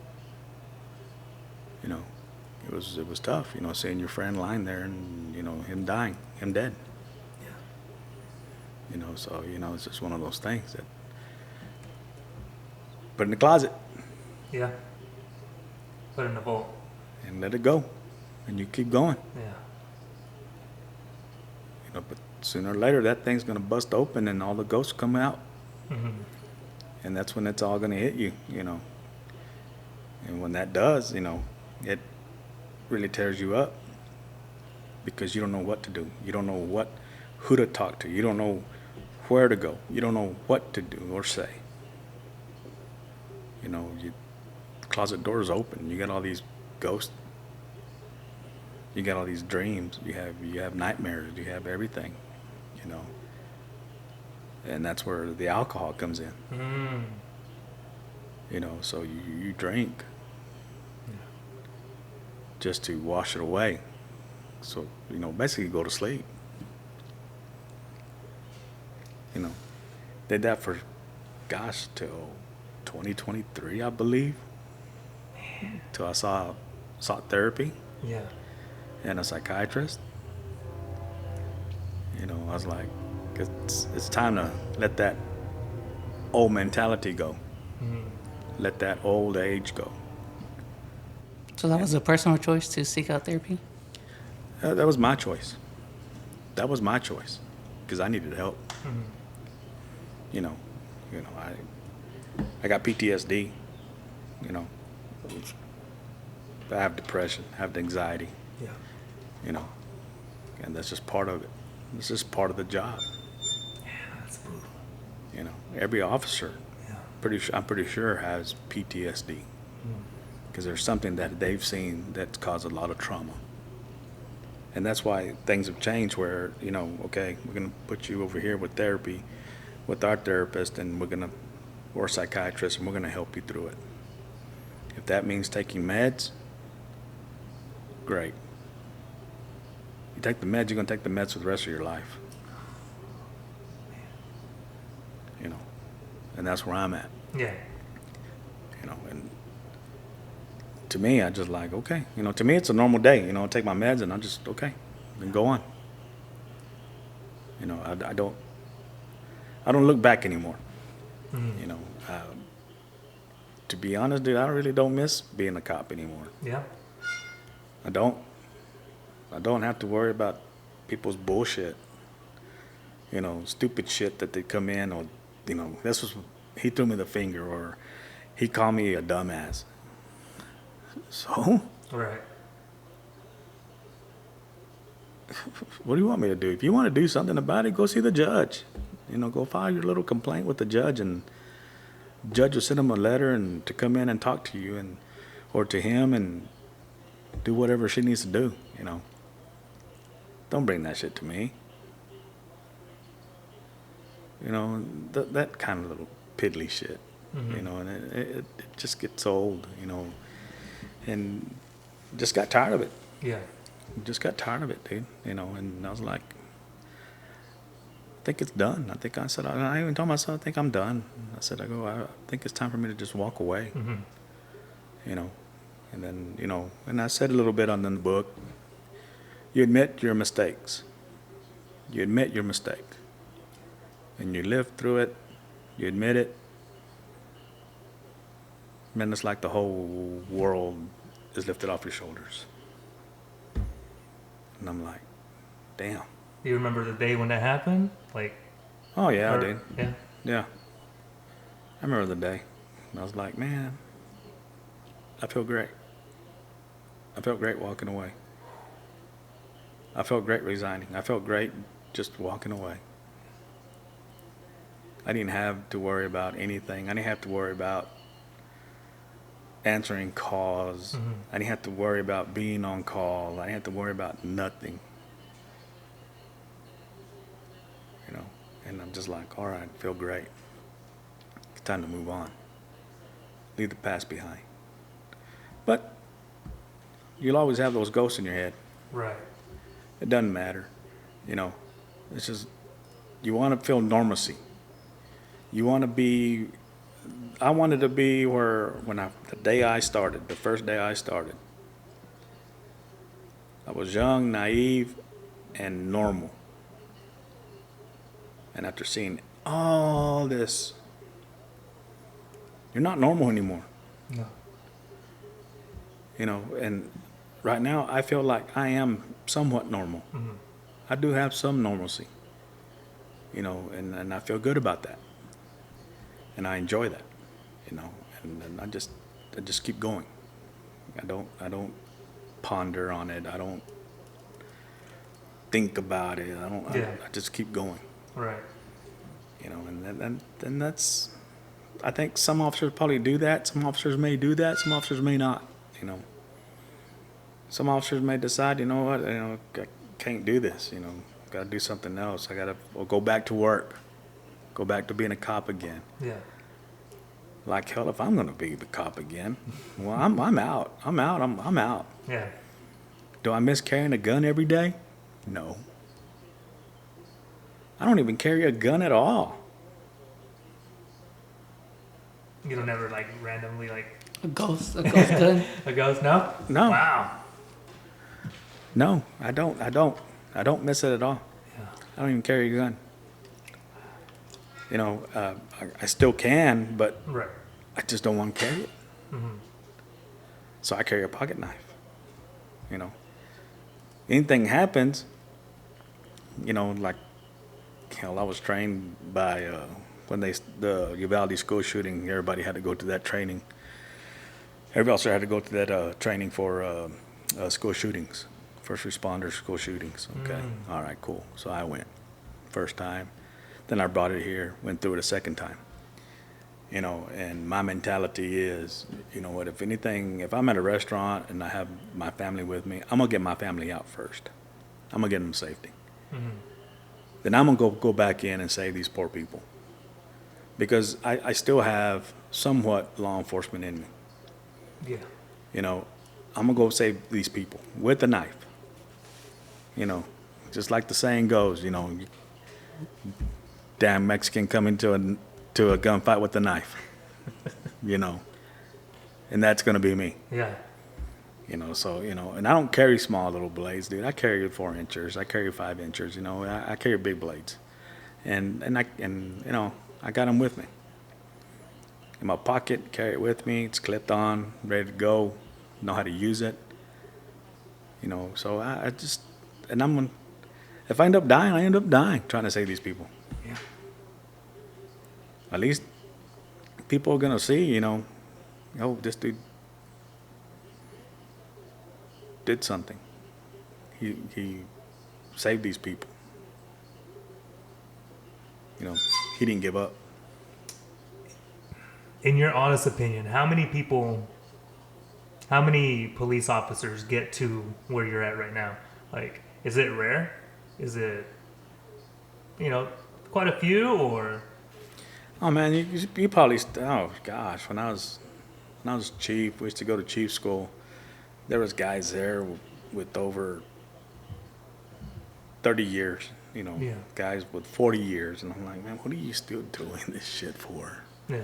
You know, it was tough. You know, seeing your friend lying there and, you know, him dying, him dead. Yeah. You know, so, you know, it's just one of those things that put in the closet Yeah. Put in the vault. and let it go, and you keep going. Yeah. You know, but sooner or later that thing's gonna bust open and all the ghosts come out, Mm-hmm. and that's when it's all gonna hit you. You know, and when that does, you know, it really tears you up because you don't know what to do. You don't know who to talk to. You don't know where to go. You don't know what to do or say. You know, closet doors open. You got all these ghosts. You got all these dreams. You have nightmares. You have everything. You know, and that's where the alcohol comes in. Mm. You know, so you drink just to wash it away. So, you know, basically you go to sleep. You know, did that for, gosh, till 2023, I believe. Till I sought therapy Yeah. and a psychiatrist. You know, I was like, it's time to let that old mentality go. Mm. Let that old age go. So that was a personal choice to seek out therapy? That was my choice. That was my choice because I needed help. Mm-hmm. You know, I got PTSD. You know, I have depression, I have anxiety. Yeah. You know, and that's just part of it. It's just part of the job. Yeah, that's brutal. You know, every officer, Yeah. I'm pretty sure has PTSD because there's something that they've seen that's caused a lot of trauma. And that's why things have changed where, you know, okay, we're going to put you over here with therapy, with our therapist, and or a psychiatrist, and we're going to help you through it. If that means taking meds, great. You take the meds, you're going to take the meds for the rest of your life. You know, and that's where I'm at. Yeah. You know, and to me, I just like, okay, you know, to me it's a normal day. You know, I take my meds and I just, okay, and go on. You know, I don't look back anymore. Mm. You know, to be honest, dude, I really don't miss being a cop anymore. Yeah. I don't have to worry about people's bullshit. You know, stupid shit that they come in, or, you know, he threw me the finger, or he called me a dumbass. So, Right. what do you want me to do? If you want to do something about it, go see the judge. You know, go file your little complaint with the judge, and the judge will send him a letter and to come in and talk to you, and or to him, and do whatever she needs to do. You know, don't bring that shit to me. You know, that kind of little piddly shit. Mm-hmm. You know, and it just gets old. You know, and just got tired of it. Yeah. Just got tired of it, dude. You know, and I was like, I think it's done. I even told myself, I think I'm done. I think it's time for me to just walk away. Mm-hmm. You know, and then, you know, and I said a little bit on the book, you admit your mistakes. You admit your mistake. And you live through it. You admit it. And then it's like the whole world is lifted off your shoulders. And I'm like, damn. Do you remember the day when that happened? Like, Oh, yeah, I or- did. Yeah. Yeah. I remember the day. I was like, man, I feel great. I felt great walking away. I felt great resigning. I felt great just walking away. I didn't have to worry about anything. I didn't have to worry about answering calls. Mm-hmm. I didn't have to worry about being on call. I didn't have to worry about nothing. You know, and I'm just like, all right, feel great. It's time to move on. Leave the past behind. But you'll always have those ghosts in your head. Right. It doesn't matter. You know, it's just, you want to feel normalcy. You want to be, I wanted to be where, the day I started, the first day I started, I was young, naive, and normal. And after seeing all this, you're not normal anymore. No. You know, and right now I feel like I am somewhat normal. Mm-hmm. I do have some normalcy. You know, and I feel good about that. And I enjoy that. You know, and I just keep going. I don't ponder on it. I don't think about it. I just keep going. Right. You know, and that's, I think some officers probably do that. Some officers may do that. Some officers may not. You know, some officers may decide, you know what, you know, I can't do this. You know, got to do something else. I got to go back to work. Go back to being a cop again. Yeah. Like hell, if I'm going to be the cop again, well, I'm out. I'm out. Yeah. Do I miss carrying a gun every day? No. I don't even carry a gun at all. You don't ever like randomly like A ghost gun. a ghost? No. No. Wow. No, I don't miss it at all. Yeah. I don't even carry a gun. You know, I still can, but Right. I just don't want to carry it. Mm-hmm. So I carry a pocket knife. You know, anything happens, you know, like, hell, I was trained by, when the Uvalde school shooting, everybody had to go to that training. Every officer had to go to that training for school shootings, first responders school shootings. Okay, all right, cool. So I went first time. Then I brought it here, went through it a second time. You know, and my mentality is, you know what, if I'm at a restaurant and I have my family with me, I'm going to get my family out first. I'm going to get them safety. Mm-hmm. Then I'm going to go back in and save these poor people. Because I still have somewhat law enforcement in me. Yeah. You know, I'm going to go save these people with a knife. You know, just like the saying goes, you know, damn Mexican coming to a gunfight with a knife. You know, and that's going to be me. Yeah. You know, so, you know, and I don't carry small little blades, dude. I carry 4 inchers. I carry 5 inchers. You know, I carry big blades, and you know, I got them with me in my pocket. Carry it with me. It's clipped on, ready to go. Know how to use it. You know, so I just, and if I end up dying, I end up dying trying to save these people. Yeah. At least people are gonna see, you know, oh, this dude did something. He saved these people. You know, he didn't give up. In your honest opinion, how many police officers get to where you're at right now? Like, is it rare? Is it, you know, quite a few, or? Oh man, you probably oh gosh, when I was chief, we used to go to chief school. There was guys there with over 30 years, you know, Yeah. guys with 40 years, and I'm like, man, what are you still doing this shit for? Yeah.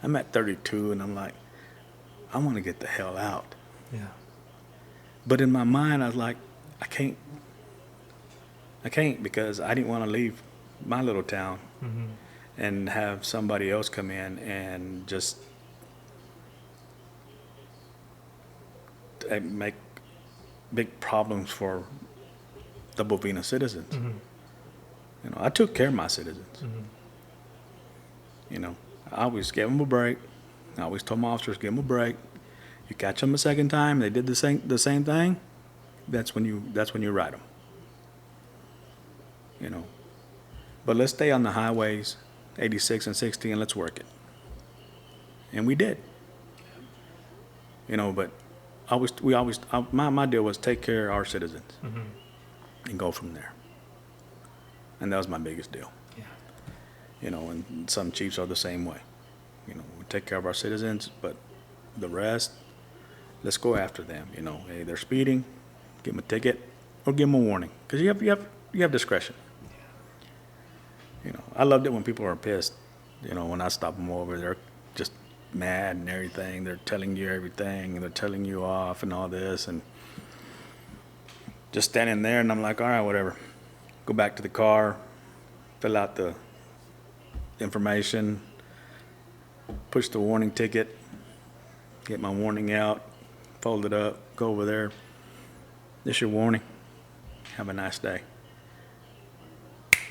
I'm at 32, and I'm like, I want to get the hell out. Yeah. But in my mind, I was like, I can't because I didn't want to leave my little town Mm-hmm. and have somebody else come in and just make big problems for the Bovina citizens. Mm-hmm. You know, I took care of my citizens. Mm-hmm. You know, I always gave them a break. I always told my officers, give them a break. You catch them a second time, they did the same thing. That's when you ride them. You know, but let's stay on the highways, 86 and 60, and let's work it. And we did. You know, but my deal was take care of our citizens and go from there. And that was my biggest deal. Yeah. You know, and some chiefs are the same way. You know, we take care of our citizens, but the rest, let's go after them. You know, hey, they're speeding, give them a ticket or give them a warning, because you have discretion. You know, I loved it when people are pissed. You know, when I stop them over, they're just mad and everything. They're telling you everything, and they're telling you off and all this, and just standing there, and I'm like, all right, whatever. Go back to the car, fill out the information, push the warning ticket, get my warning out, fold it up, go over there. This is your warning. Have a nice day.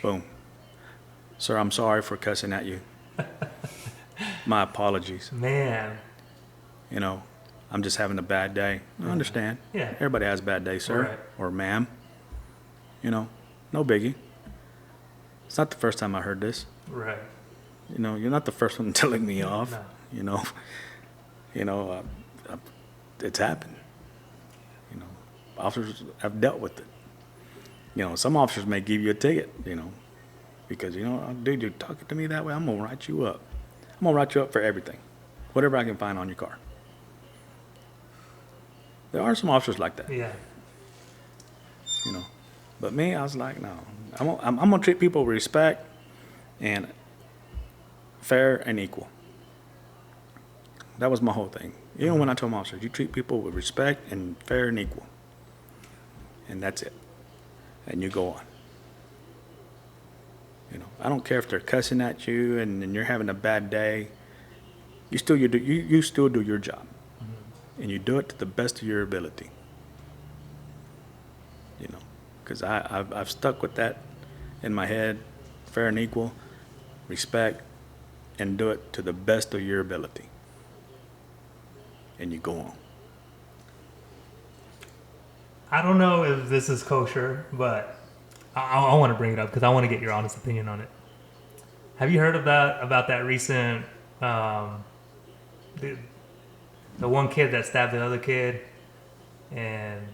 Boom. Sir, I'm sorry for cussing at you. My apologies. Man. You know, I'm just having a bad day. I understand. Yeah. Everybody has a bad day, sir. Right. Or ma'am. You know, no biggie. It's not the first time I heard this. Right. You know, you're not the first one telling me off. No. You know, it's happened. You know, officers have dealt with it. You know, some officers may give you a ticket, you know, because, you know, dude, you're talking to me that way, I'm going to write you up. I'm going to write you up for everything, whatever I can find on your car. There are some officers like that, Yeah. you know. But me, I was like, no, I'm going to treat people with respect and fair and equal. That was my whole thing. Even when I told my officers, you treat people with respect and fair and equal. And that's it. And you go on. You know, I don't care if they're cussing at you and you're having a bad day. You still do your job, and you do it to the best of your ability. You know, because I've stuck with that in my head: fair and equal, respect, and do it to the best of your ability. And you go on. I don't know if this is kosher, but I want to bring it up because I want to get your honest opinion on it. Have you heard about that recent the one kid that stabbed the other kid? And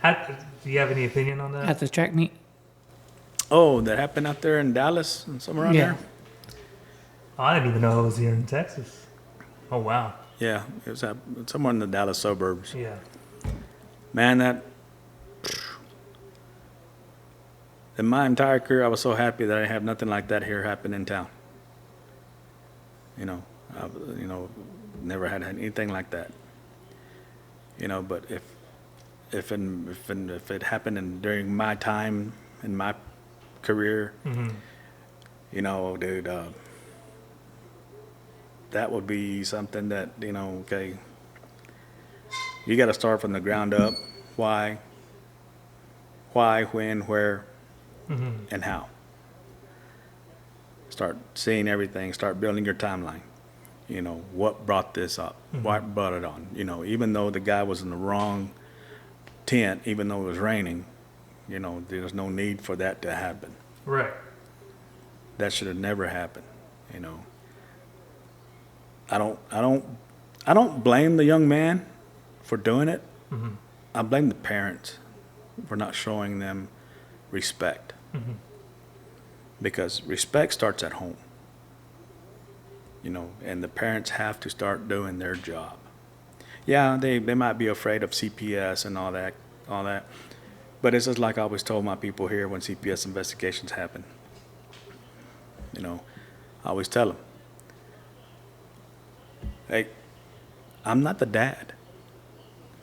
do you have any opinion on that? At the track meet. Oh, that happened out there in Dallas and somewhere around there? Oh, I didn't even know it was here in Texas. Oh, wow. Yeah, it was somewhere in the Dallas suburbs. Yeah. Man, in my entire career, I was so happy that I have nothing like that here happen in town. You know, never had anything like that. You know, but if it happened during my time in my career, you know, dude, that would be something that, you know, okay, you got to start from the ground up. Why, when, where, and how. Start seeing everything. Start building your timeline. You know, what brought this up? What brought it on? You know, even though the guy was in the wrong tent, even though it was raining, you know, there's no need for that to happen. Right. That should have never happened. You know, I don't blame the young man for doing it. I blame the parents for not showing them respect. Because respect starts at home. You know, and the parents have to start doing their job. Yeah, they might be afraid of CPS and all that. But it's just like I always told my people here when CPS investigations happen. You know, I always tell them, hey, I'm not the dad.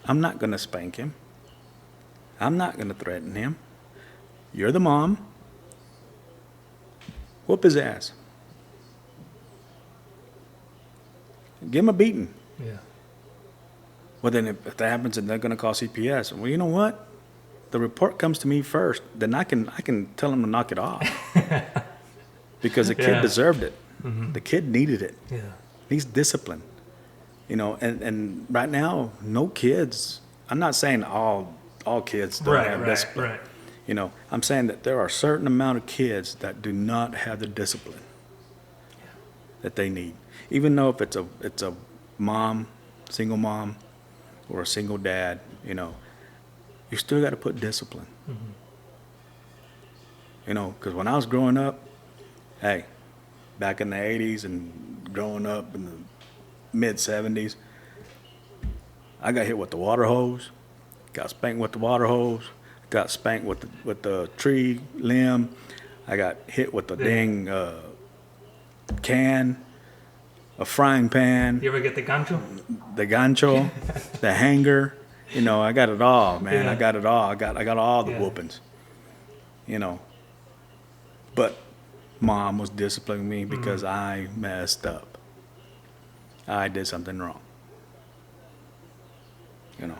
I'm not going to spank him. I'm not going to threaten him. You're the mom. Whoop his ass. Give him a beating. Yeah. Well, then if that happens and they're going to call CPS, well, you know what? The report comes to me first. Then I can tell them to knock it off. Because the kid deserved it. The kid needed it. Yeah. Needs discipline. You know, and right now, no kids. I'm not saying all kids don't have discipline. Right. You know, I'm saying that there are a certain amount of kids that do not have the discipline that they need. Even though if it's a mom, single mom, or a single dad, you know, you still got to put discipline. You know, because when I was growing up, hey, back in the 80s and growing up in the mid 70s, I got hit with the water hose, got spanked with the water hose, got spanked with the tree limb, I got hit with the dang can, a frying pan, You ever get the gancho? the gancho, the hanger. You know, I got it all, man. Yeah. I got it all. I got all the Yeah. whoopings. You know, but mom was disciplining me because I messed up. I did something wrong. You know,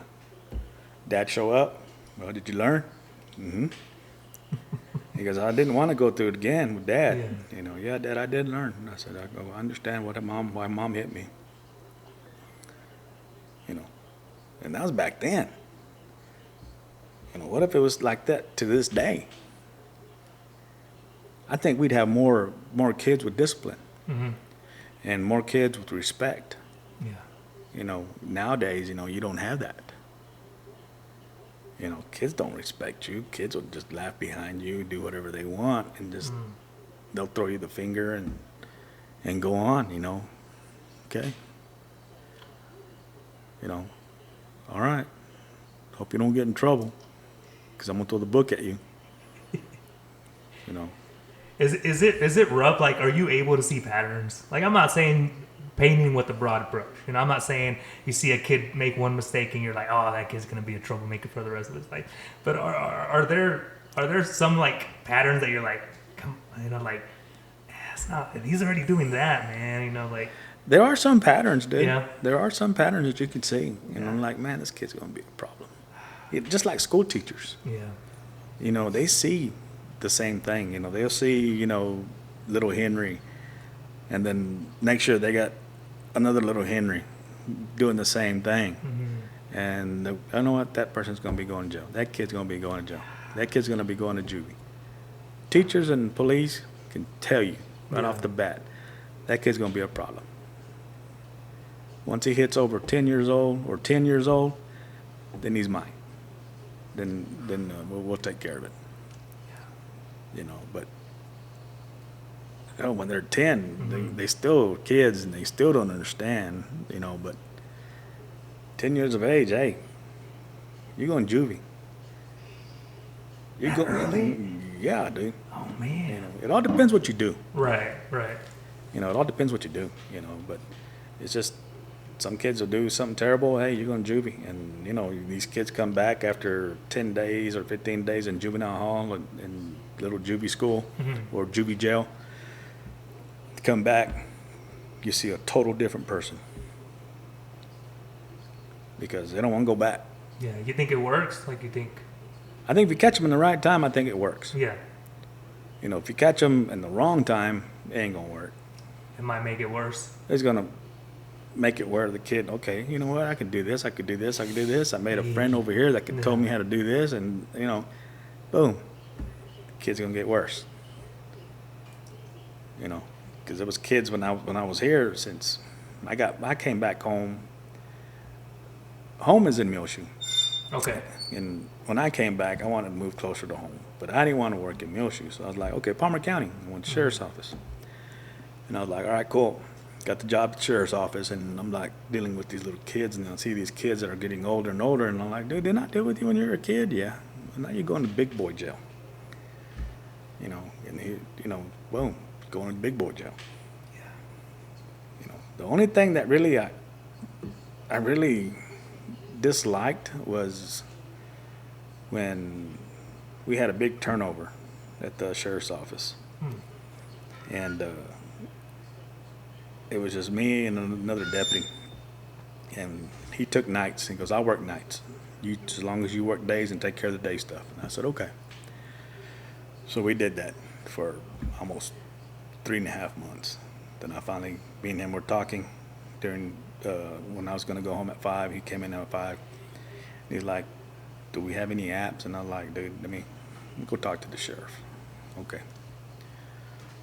dad show up. Well, did you learn? He goes, I didn't want to go through it again with dad. Yeah. You know, yeah, dad, I did learn. And I said, I understand why mom hit me. You know, and that was back then. You know, what if it was like that to this day? I think we'd have more kids with discipline and more kids with respect. Yeah. You know, nowadays, you know, you don't have that. You know, kids don't respect you. Kids will just laugh behind you, do whatever they want, and just they'll throw you the finger and go on. You know, okay. You know, all right. Hope you don't get in trouble, because I'm gonna throw the book at you. You know. Is it rough? Like, are you able to see patterns? Like, I'm not saying painting with a broad brush. You know, I'm not saying you see a kid make one mistake and you're like, oh, that kid's gonna be a troublemaker for the rest of his life. But are there some like patterns that you're like, come, you know, like, it's not. He's already doing that, man. You know, like. There are some patterns, dude. Yeah. There are some patterns that you can see. You know, like, man, this kid's gonna be a problem. Just like school teachers. Yeah. You know, they see the same thing. You know, they'll see, you know, little Henry, and then next year they got another little Henry doing the same thing. And I know what, that person's going to be going to jail. That kid's going to be going to jail. That kid's going to be going to juvie. Teachers and police can tell you right off the bat, that kid's going to be a problem. Once he hits over 10 years old or 10 years old, then he's mine. Then we'll take care of it. You know, but you know, when they're 10, they still kids and they still don't understand, you know, but 10 years of age, hey, you're going juvie. You're going, early? Yeah, dude. Oh man. You know, it all depends what you do. Right. You know, it all depends what you do, you know, but it's just some kids will do something terrible, hey, you're going juvie. And, you know, these kids come back after 10 days or 15 days in juvenile hall and little juvie school or juvie jail. Come back, you see a total different person because they don't want to go back. Yeah. You think it works? Like, you think? I think if you catch them in the right time, I think it works. Yeah. You know, if you catch them in the wrong time, it ain't gonna work. It might make it worse. It's gonna make it where the kid, okay, you know what, I can do this, I could do this, I could do this. I made a friend over here that could told me how to do this, and you know, boom, the kid's gonna get worse. You know, because there was kids when I was here since I came back home. Home is in Muleshoe. Okay. And when I came back, I wanted to move closer to home, but I didn't want to work in Muleshoe, so I was like, okay, Palmer County. I went to the sheriff's office, and I was like, all right, cool. Got the job at the sheriff's office, and I'm like dealing with these little kids, and I see these kids that are getting older and older, and I'm like, dude, didn't I deal with you when you were a kid? Yeah. Well, now you're going to big boy jail. You know, and he, you know, boom, going to big boy jail. Yeah. You know, the only thing that really I really disliked was when we had a big turnover at the sheriff's office, and it was just me and another deputy, and he took nights. He goes, I'll work nights, you as long as you work days and take care of the day stuff. And I said, okay. So we did that for almost 3.5 months, Then I finally, me and him were talking during when I was going to go home at 5. He came in at 5. He's like, "Do we have any apps?" And I was like, "Dude, let me go talk to the sheriff." Okay.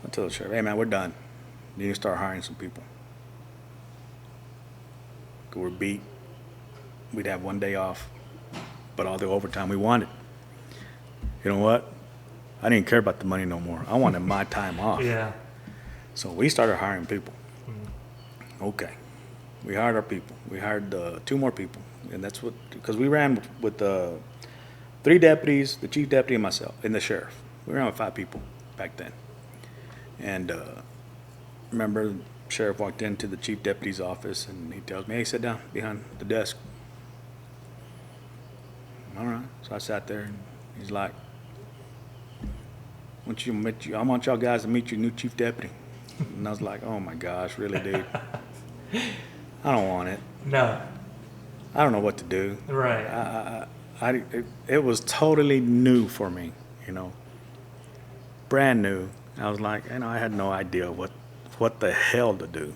I tell the sheriff, "Hey man, we're done. You need to start hiring some people. We're beat. We'd have 1 day off, but all the overtime we wanted. You know what? I didn't care about the money no more. I wanted my time off." Yeah. So we started hiring people. Okay. We hired our people. We hired 2 more people. And that's what, because we ran with 3 deputies, the chief deputy and myself, and the sheriff. We ran with 5 people back then. And remember, the sheriff walked into the chief deputy's office and he tells me, "Hey, sit down behind the desk." All right. So I sat there and he's like, I want y'all guys to meet your new chief deputy." And I was like, "Oh my gosh, really, dude? I don't want it. No. I don't know what to do." Right. It was totally new for me, brand new. I was like, I had no idea what the hell to do.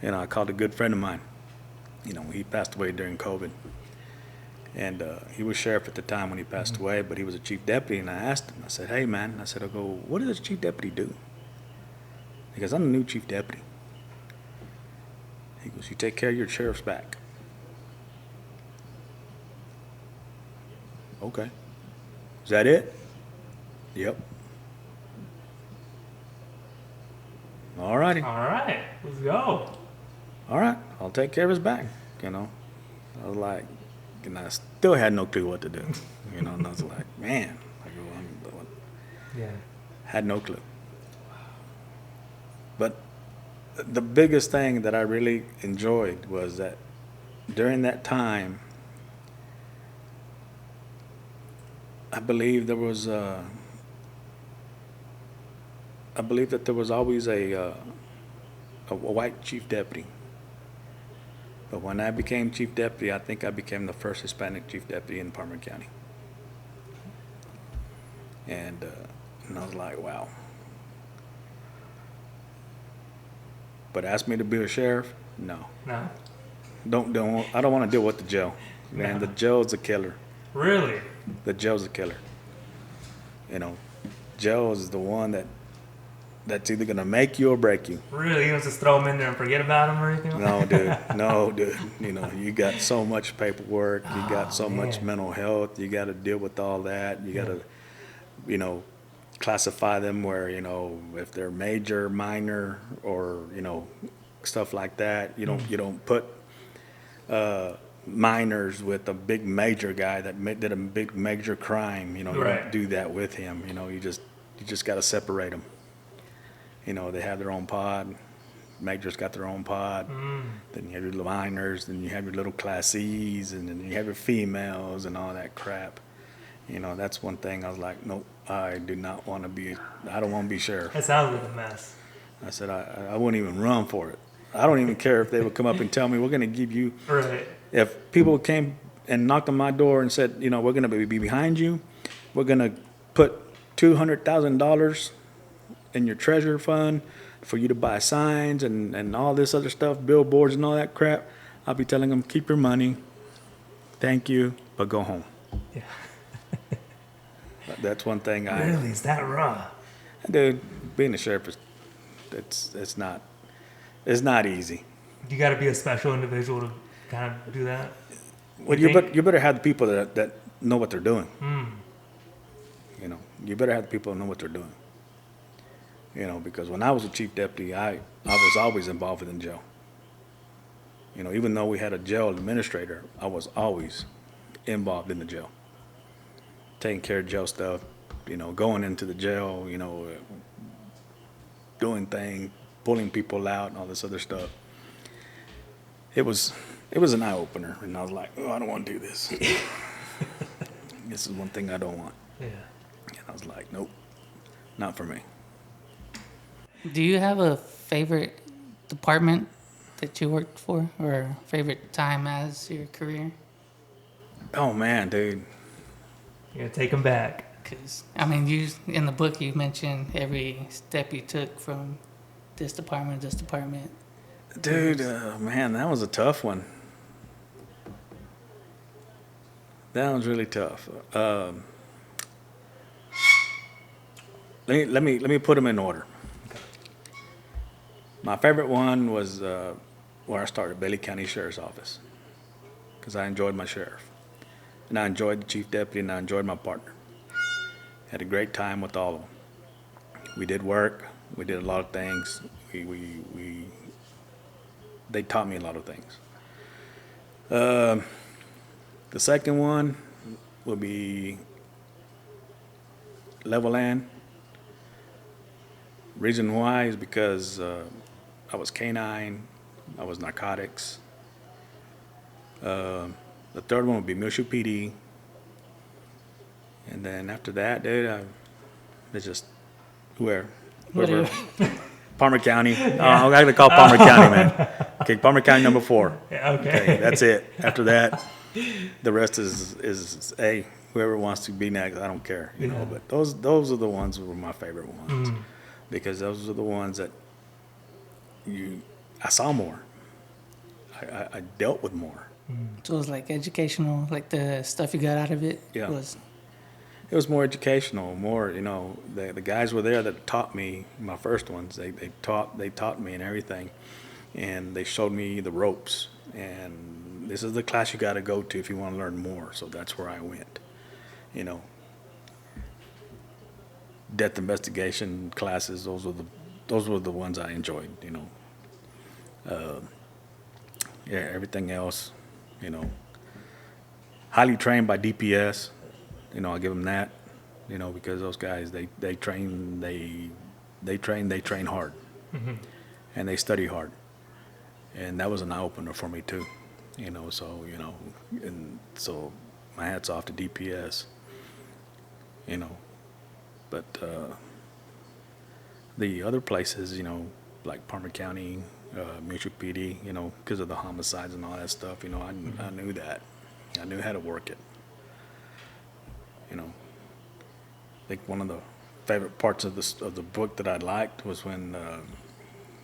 I called a good friend of mine. He passed away during COVID. And he was sheriff at the time when he passed away, but he was a chief deputy. And I asked him, I said, "Hey, man," I go, "what does a chief deputy do?" He goes, "I'm the new chief deputy." He goes, "You take care of your sheriff's back." Okay. Is that it? Yep. All righty. All right. Let's go. All right. I'll take care of his back. I was like, and I still had no clue what to do. And I was like, man, Yeah. had no clue. But the biggest thing that I really enjoyed was that during that time, I believe that there was always a white chief deputy. But when I became chief deputy, I think I became the first Hispanic chief deputy in Palmer County. And I was like, wow. But ask me to be a sheriff? No. No. I don't want to deal with the jail. Man, the jail's a killer. Really? The jail's a killer. Jail is the one that's either gonna make you or break you. Really? You don't just throw them in there and forget about them or anything? No, dude. You got so much paperwork. You got so much man. mental health. You got to deal with all that. You got to, classify them where, if they're major, minor, or stuff like that. You don't put minors with a big major guy that did a big major crime. You Right. don't do that with him. You just got to separate them. They have their own pod. Majors got their own pod. Then you have your minors. Then you have your little class C's, and then you have your females and all that crap. That's one thing I was like, nope, I don't want to be sheriff. That sounds like a mess. I said, I wouldn't even run for it. I don't even care if they would come up and tell me, we're going to give you, Right. if people came and knocked on my door and said, we're going to be behind you, we're going to put $200,000 in your treasure fund for you to buy signs and all this other stuff, billboards and all that crap, I'll be telling them, keep your money, thank you, but go home. Yeah. That's one thing Really? Is that raw? Dude, being a sheriff it's not easy. You got to be a special individual to kind of do that? Well, you better have the people that know what they're doing. You better have the people that know what they're doing. Because when I was a chief deputy, I was always involved in jail. Even though we had a jail administrator, I was always involved in the jail. Taking care of jail stuff, going into the jail, doing things, pulling people out and all this other stuff. It was an eye opener, and I was like, oh, I don't want to do this. This is one thing I don't want. Yeah. And I was like, nope, not for me. Do you have a favorite department that you worked for, or favorite time as your career? Oh man, dude. You got to take them back. Because, you in the book you mentioned every step you took from this department, this department? Dude, man, that was a tough one. That was really tough. Let me put them in order. My favorite one was where I started, Bailey County Sheriff's Office, because I enjoyed my sheriff, and I enjoyed the chief deputy, and I enjoyed my partner. Had a great time with all of them. We did work. We did a lot of things. They taught me a lot of things. The second one will be Levelland. Reason why is because I was canine, I was narcotics. The third one would be Milsham PD. And then after that, dude, it's just whoever. Palmer County. Oh, I gotta call Palmer County, man. Okay, Palmer County number 4. Okay, that's it. After that, the rest is hey, whoever wants to be next, I don't care, you know. But those are the ones that were my favorite ones, because those are the ones that I saw more. I dealt with more. So it was like educational, like the stuff you got out of it. Yeah. Was It was more educational, more, you know, the guys were there that taught me my first ones. They taught me and everything, and they showed me the ropes. And this is the class you got to go to if you want to learn more. So that's where I went, you know. Death investigation classes, those were the ones I enjoyed, you know. Yeah, everything else, you know. Highly trained by DPS. You know, I give them that, you know, because those guys, they train hard, and they study hard, and that was an eye opener for me too, you know. So and so my hats off to DPS, you know, but the other places, you know, like Palmer County, Mutual PD, you know, because of the homicides and all that stuff, you know, I knew that, I knew how to work it. You know, I think one of the favorite parts of the book that I liked was when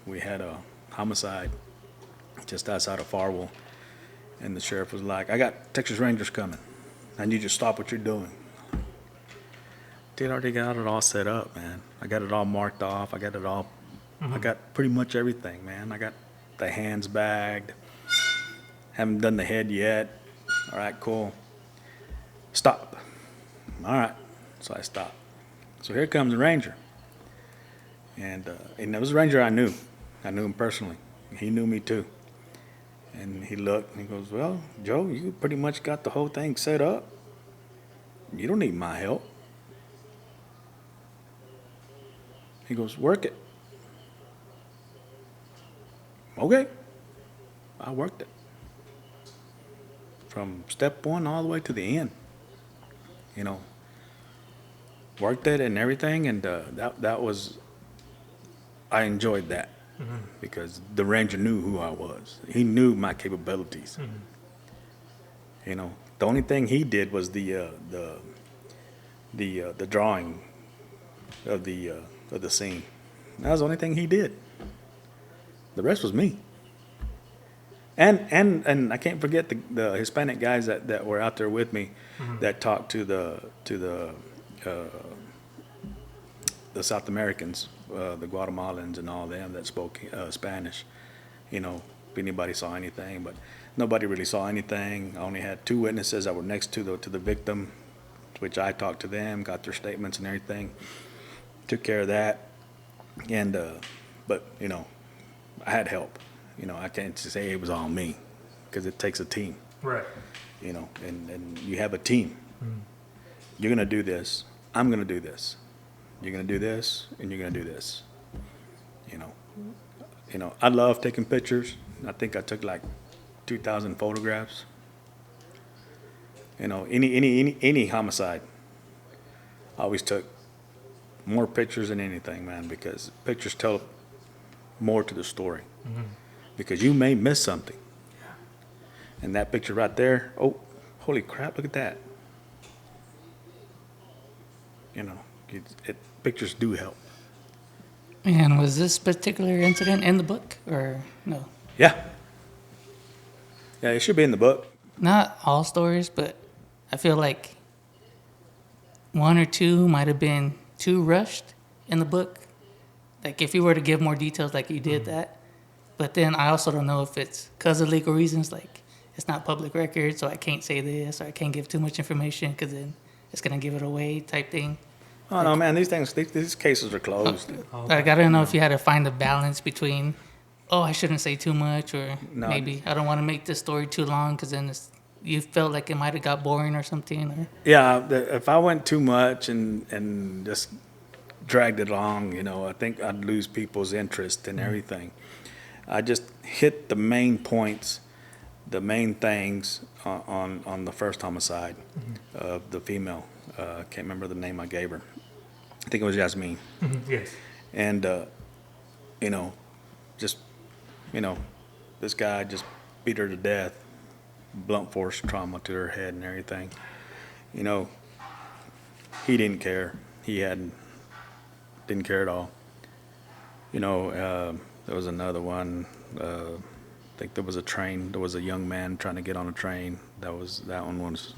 we had a homicide just outside of Farwell, and the sheriff was like, "I got Texas Rangers coming. I need you to stop what you're doing." Dude, I already got it all set up, man. I got it all marked off. I got it all. I got pretty much everything, man. I got the hands bagged. Haven't done the head yet. All right, cool. Stop. All right, so I stopped. So here comes the ranger, and it was a ranger I knew. I knew him personally. He knew me too. And he looked and he goes, "Well, Joe, you pretty much got the whole thing set up. You don't need my help." He goes, "Work it." Okay, I worked it from step one all the way to the end. You know, worked it and everything, and that was, I enjoyed that, because the ranger knew who I was. He knew my capabilities. You know, the only thing he did was the drawing of the scene. That was the only thing he did. The rest was me. And I can't forget the Hispanic guys that were out there with me, that talked to the South Americans, the Guatemalans and all them that spoke Spanish. You know, if anybody saw anything, but nobody really saw anything. I only had 2 witnesses that were next to the victim, which I talked to them, got their statements and everything, took care of that. And but you know, I had help. You know, I can't just say it was all me, because it takes a team. Right. You know, and you have a team. You're going to do this. I'm going to do this. You're going to do this, and you're going to do this. You know, I love taking pictures. I think I took like 2,000 photographs. You know, any homicide, I always took more pictures than anything, man, because pictures tell more to the story. Because you may miss something. And that picture right there, oh, holy crap, look at that. You know, pictures do help. And was this particular incident in the book or no? Yeah. Yeah, it should be in the book. Not all stories, but I feel like one or two might have been too rushed in the book. Like if you were to give more details, like you did that. But then I also don't know if it's because of legal reasons, like it's not public record, so I can't say this or I can't give too much information because then it's gonna give it away type thing. Oh no, man! These cases are closed. Like I don't know if you had to find a balance between, oh, I shouldn't say too much, or No. maybe I don't want to make this story too long because then you felt like it might have got boring or something. Or Yeah, if I went too much and just dragged it along, I think I'd lose people's interest in everything. I just hit the main points, the main things on the first homicide of the female. I can't remember the name I gave her. I think it was Yasmin. Yes. And, just, this guy just beat her to death, blunt force trauma to her head and everything. He didn't care. Didn't care at all. There was another one. I think there was a young man trying to get on a train. That one was.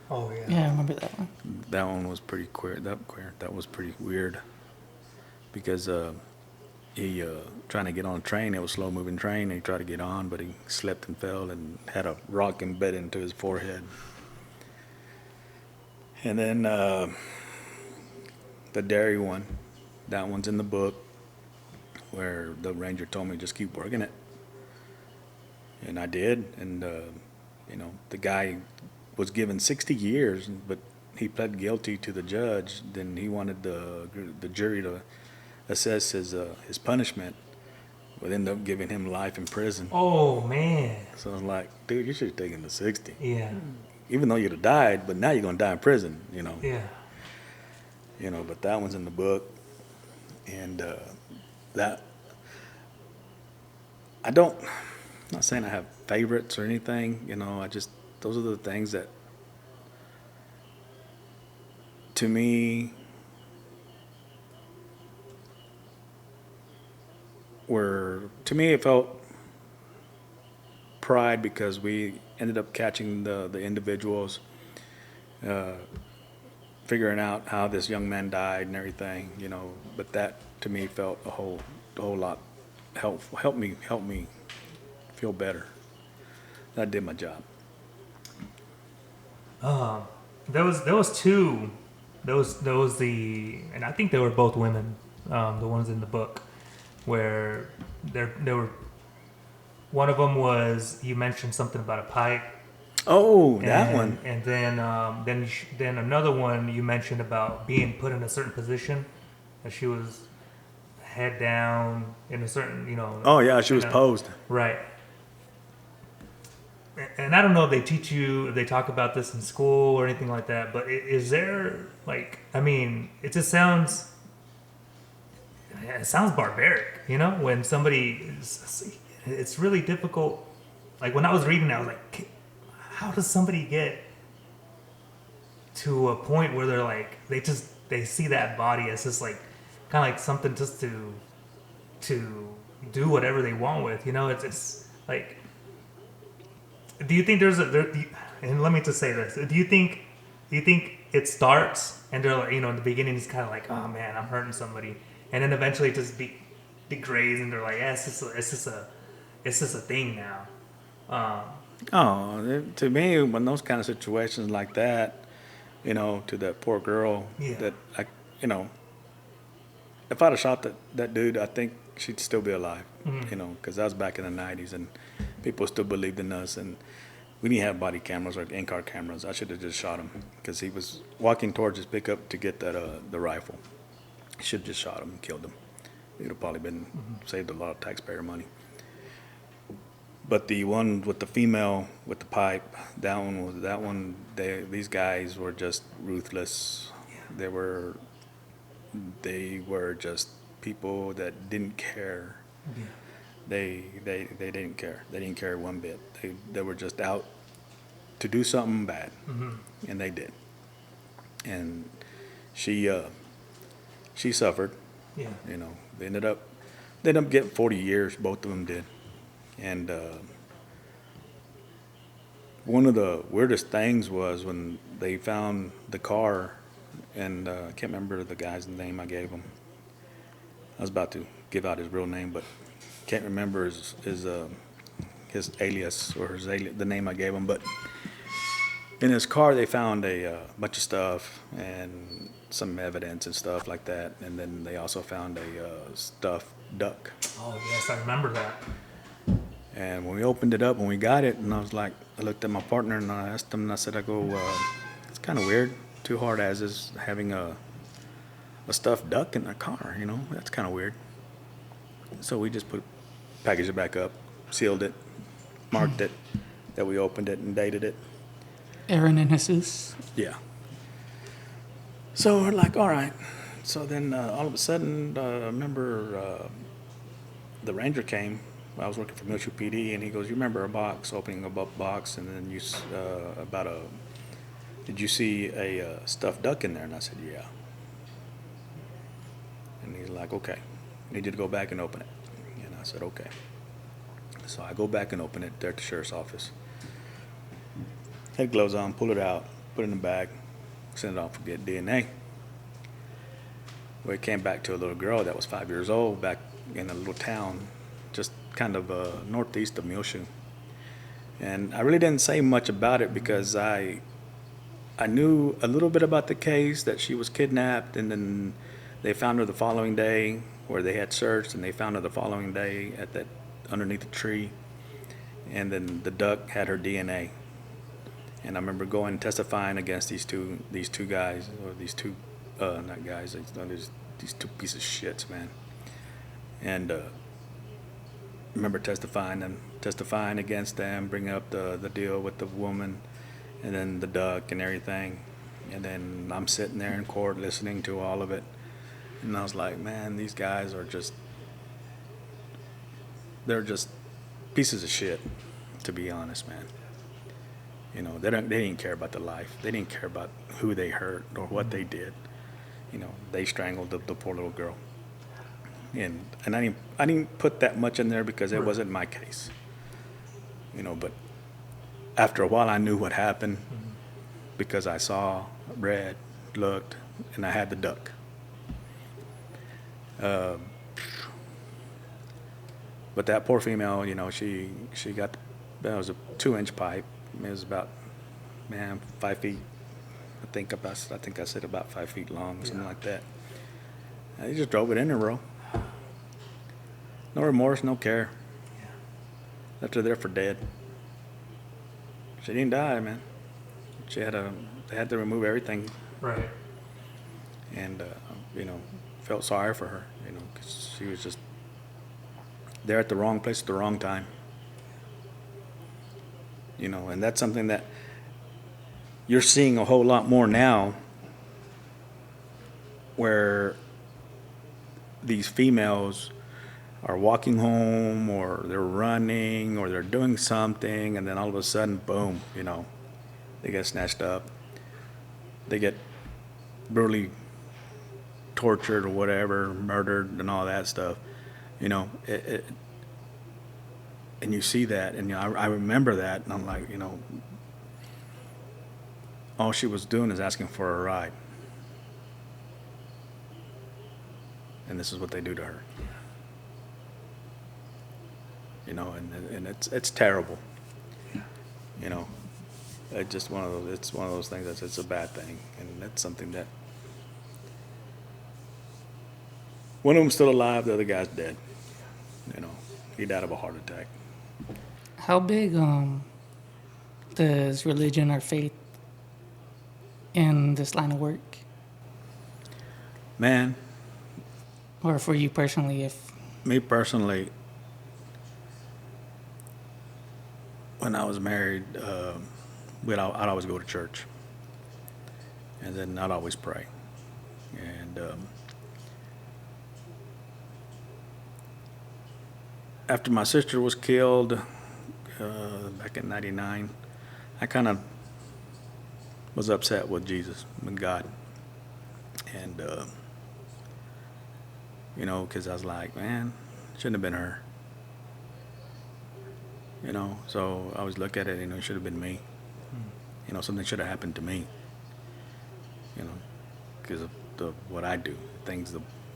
Oh yeah. yeah, I remember that one. That one was pretty queer. That was pretty weird. Because he trying to get on a train. It was a slow moving train. And he tried to get on, but he slipped and fell and had a rock embedded into his forehead. And then the dairy one, that one's in the book, where the ranger told me just keep working it, and I did. And the guy was given 60 years, but he pled guilty to the judge. Then he wanted the jury to assess his punishment. Would end up giving him life in prison. Oh man. So I was like, dude, you should have taken the 60. Yeah. Even though you'd have died, but now you're gonna die in prison. Yeah. But that one's in the book, and that I'm not saying I have favorites or anything. I just those are the things that, to me, it felt pride because we ended up catching the individuals, figuring out how this young man died and everything, but that to me felt a whole lot helped me feel better. I did my job. There was two. There was and I think they were both women. The ones in the book, where there were. One of them was, you mentioned something about a pipe. Oh, that one. And then another one you mentioned about being put in a certain position, that she was head down in a certain, Oh yeah, she was posed. Right. And I don't know if they talk about this in school or anything like that, but is there, it just sounds barbaric, when somebody, it's really difficult. Like when I was reading, I was like, how does somebody get to a point where they're like, they see that body as just like, kind of like something just to do whatever they want with, it's like, do you think and let me just say this, do you think it starts and they're like, in the beginning it's kind of like, oh man, I'm hurting somebody, and then eventually it just degrades and they're like, yeah, it's just a thing now. To me, when those kind of situations like that, to that poor girl, Yeah. that if I'd have shot that dude, I think she'd still be alive. Because that was back in the 90s, and people still believed in us, and we didn't have body cameras or in-car cameras. I should have just shot him because he was walking towards his pickup to get the rifle. I should have just shot him and killed him. It would have probably been saved a lot of taxpayer money. But the one with the female with the pipe, these guys were just ruthless. Yeah. They were just people that didn't care. Yeah. They didn't care. They didn't care one bit. They were just out to do something bad, and they did. And she suffered. Yeah. You know, they ended up getting 40 years. Both of them did. And one of the weirdest things was when they found the car, and I can't remember the guy's name I gave him. I was about to give out his real name, but can't remember his alias or the name I gave him. But in his car, they found a bunch of stuff and some evidence and stuff like that. And then they also found a stuffed duck. Oh yes, I remember that. And when we opened it up, when we got it, and I looked at my partner and I asked him, and I said, it's kind of weird. Two hard asses having a stuffed duck in their car, you know, that's kind of weird. So we just packaged it back up, sealed it, marked it, that we opened it and dated it. Aaron and Jesus. Yeah. So we're like, all right. So then all of a sudden, I remember the ranger came. I was working for Military PD, and he goes, "You remember a box, opening a box, and then did you see a stuffed duck in there?" And I said, "Yeah." And he's like, "Okay, I need you to go back and open it." And I said, "Okay." So I go back and open it there at the sheriff's office. Had gloves on, pull it out, put it in the bag, send it off for get DNA. Well, it came back to a little girl that was 5 years old back in a little town, just kind of northeast of Muleshoe. And I really didn't say much about it because I knew a little bit about the case, that she was kidnapped, and then they found her the following day, where they had searched, and they found her the following day underneath the tree, and then the duck had her DNA. And I remember going and testifying against these two guys, or these two, not guys, these two pieces of shits, man. And remember testifying against them, bringing up the deal with the woman, and then the duck and everything. And then I'm sitting there in court listening to all of it, and I was like, man, these guys they're just pieces of shit, to be honest, man. You know, they didn't care about the life. They didn't care about who they hurt or what they did. You know, they strangled the poor little girl. And I didn't put that much in there because it wasn't my case. You know, but after a while I knew what happened because I saw, read, looked, and I had the duck. But that poor female, you know, she got, that was a 2-inch pipe. It was about, 5 feet. I think I said about 5 feet long, something like that. They just drove it in there, bro. No remorse, no care. Left her there for dead. She didn't die, man. They had to remove everything. Right. And, you know, felt sorry for her, you know, because she was just there at the wrong place at the wrong time. You know, and that's something that you're seeing a whole lot more now, where these females are walking home, or they're running, or they're doing something, and then all of a sudden, boom, you know, they get snatched up. They get brutally tortured or whatever, murdered and all that stuff. You know, and you see that, and you know, I remember that, and I'm like, you know, all she was doing is asking for a ride. And this is what they do to her. You know, and it's terrible. You know, it's one of those things that's, it's a bad thing, and that's something that one of them's still alive, the other guy's dead. You know, he died of a heart attack. How big does religion or faith in this line of work? Man, Or for you personally, me personally, when I was married, I'd always go to church, and then I'd always pray. And after my sister was killed back in '99, I kind of was upset with Jesus, with God, and you know, because I was like, man, shouldn't have been her. You know, so I always look at it, you know, it should have been me. You know, something should have happened to me. You know, because of what I do,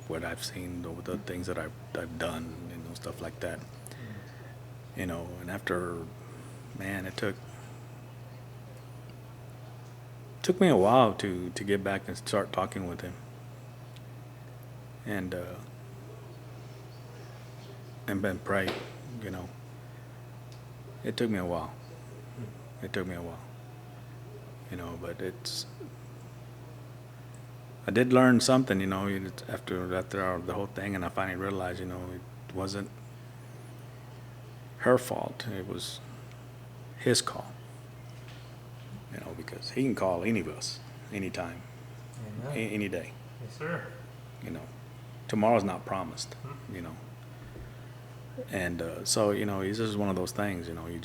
what I've seen, the things that I've done, you know, stuff like that. You know, and after, man, it took me a while to get back and start talking with him. And then pray, you know. It took me a while. You know, but I did learn something, you know, after the whole thing, and I finally realized, you know, it wasn't her fault. It was his call. You know, because he can call any of us, anytime, any day. Yes, sir. You know, tomorrow's not promised. You know, and so you know, it's just one of those things. You know, you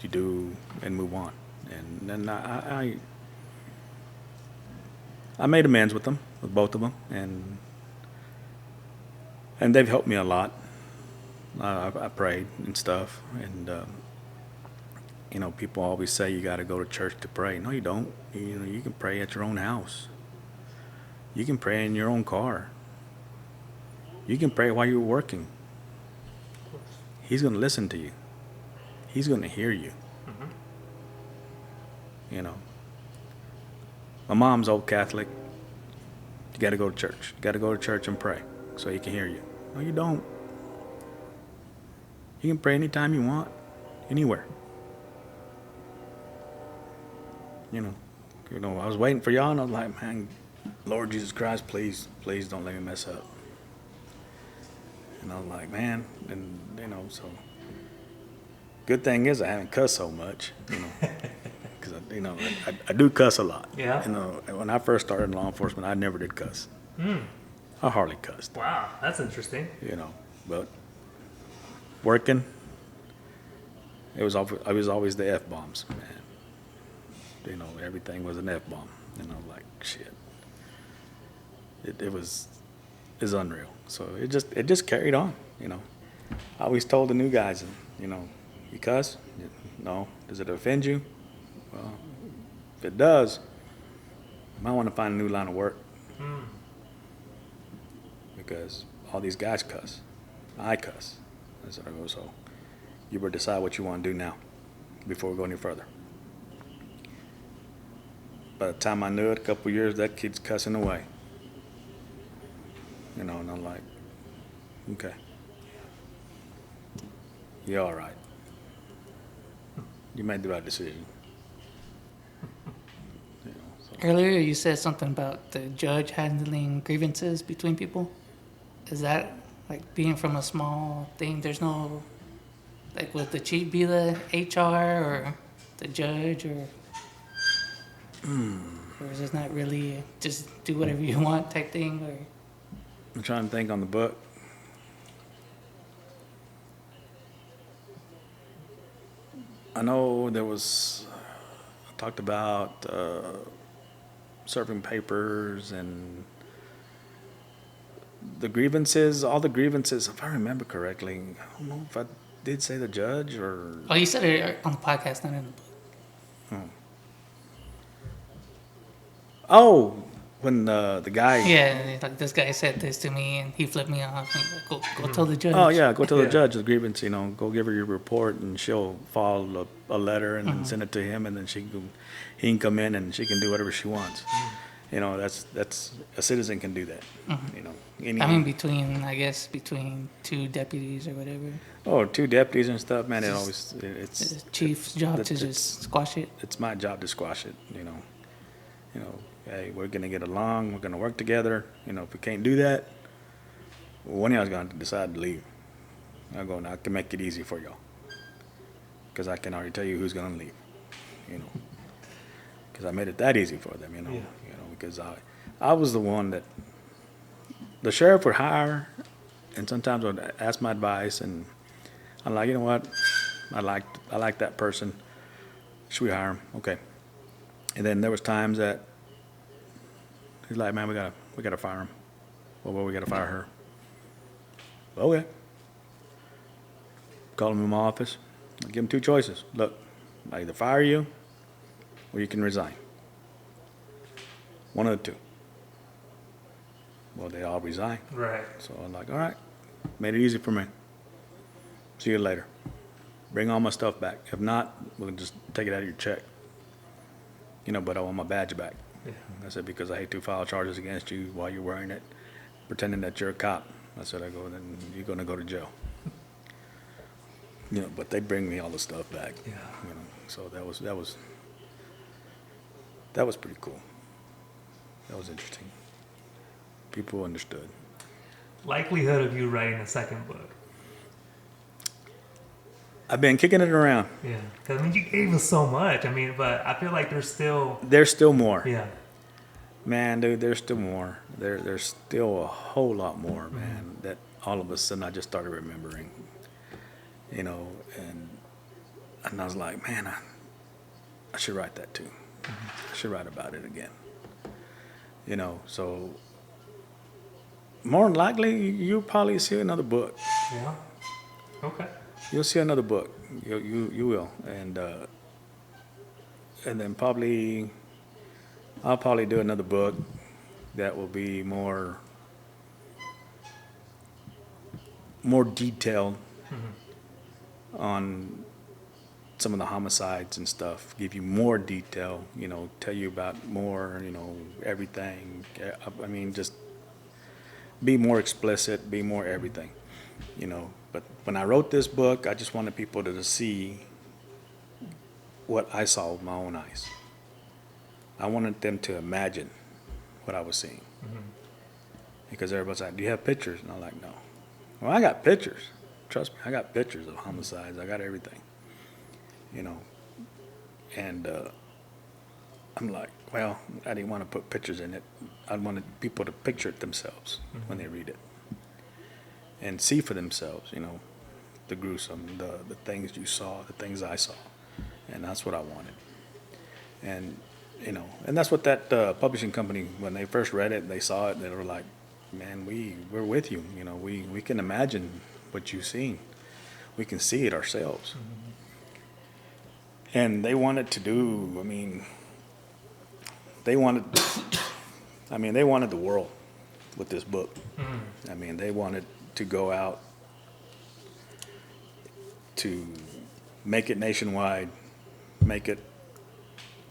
do and move on. And then I made amends with them, with both of them, and they've helped me a lot. I prayed and stuff, and you know, people always say you got to go to church to pray. No, you don't. You know, you can pray at your own house. You can pray in your own car. You can pray while you're working. He's going to listen to you. He's going to hear you. You know, my mom's old Catholic. You got to go to church. You got to go to church and pray so he can hear you. No, you don't. You can pray anytime you want, anywhere. You know, I was waiting for y'all, and I was like, man, Lord Jesus Christ, please don't let me mess up. And I was like, man, and you know, so good thing is I haven't cussed so much, you know, because I do cuss a lot. Yeah. You know, when I first started in law enforcement, I never did cuss. I hardly cussed. Wow, that's interesting. You know, but working, I was always the F-bombs, man. You know, everything was an F-bomb. And I was like, shit. It's unreal. So it just carried on, you know. I always told the new guys, you know, you cuss? No. Does it offend you? Well, if it does, you might want to find a new line of work. Because all these guys cuss. I cuss. I said, so you better decide what you want to do now before we go any further. By the time I knew it, a couple of years, that kid's cussing away. You know, and I'm like, okay. You're all right. You made the right decision. You know, so. Earlier, you said something about the judge handling grievances between people. Is that like being from a small thing? There's no, like, would the chief be the HR or the judge, or is it not really just do whatever you want type thing? Or I'm trying to think on the book. I know there was, I talked about serving papers and the grievances, all the grievances, if I remember correctly. I don't know if I did say the judge or... oh, you said it on the podcast, not in the book. Oh, when the guy... Yeah, like this guy said this to me and he flipped me off. And like, go tell the judge. Oh, yeah, go tell the judge the grievance, you know, go give her your report and she'll file a letter and then send it to him and then he can come in and she can do whatever she wants. You know, that's a citizen can do that, you know. I mean, between two deputies or whatever. Oh, two deputies and stuff, man, it's The chief's job to just squash it. It's my job to squash it, you know. You know, hey, we're going to get along, we're going to work together. You know, if we can't do that, one of y'all's going to decide to leave. I can make it easy for y'all. Because I can already tell you who's going to leave, you know. Because I made it that easy for them, you know. Yeah. You know, because I was the one that the sheriff would hire and sometimes would ask my advice and I'm like, you know what, I like that person. Should we hire him? Okay. And then there was times that he's like, man, we gotta fire him. Well, we gotta fire her. okay. Call him in my office. I give him two choices. Look, I either fire you or you can resign. One of the two. Well, they all resign. Right. So I'm like, all right, made it easy for me. See you later. Bring all my stuff back. If not, we'll just take it out of your check. But I want my badge back. Yeah. I said, because I hate to file charges against you while you're wearing it, pretending that you're a cop. I said, then you're going to go to jail. But they bring me all the stuff back. Yeah. So that was pretty cool. That was interesting. People understood. Likelihood of you writing a second book. I've been kicking it around. Yeah. Because, you gave us so much. But I feel like there's still more. Yeah. Man, dude, there's still more. There's still a whole lot more, man, that all of a sudden I just started remembering. And I was like, man, I should write that too. I should write about it again. So more than likely, you'll probably see another book. Yeah. Okay. You'll see another book. You will. And then I'll probably do another book that will be more detailed on some of the homicides and stuff. Give you more detail, tell you about more, everything. Just be more explicit, be more everything, But when I wrote this book, I just wanted people to see what I saw with my own eyes. I wanted them to imagine what I was seeing. Because everybody's like, do you have pictures? And I'm like, no. Well, I got pictures. Trust me, I got pictures of homicides. I got everything. And I'm like, well, I didn't want to put pictures in it. I wanted people to picture it themselves when they read it. And see for themselves, the gruesome, the things you saw, the things I saw. And that's what I wanted. And, and that's what that publishing company, when they first read it, they saw it, they were like, man, we're with you. We can imagine what you've seen. We can see it ourselves. And they wanted to do, they wanted the world with this book. They wanted to go out to make it nationwide, make it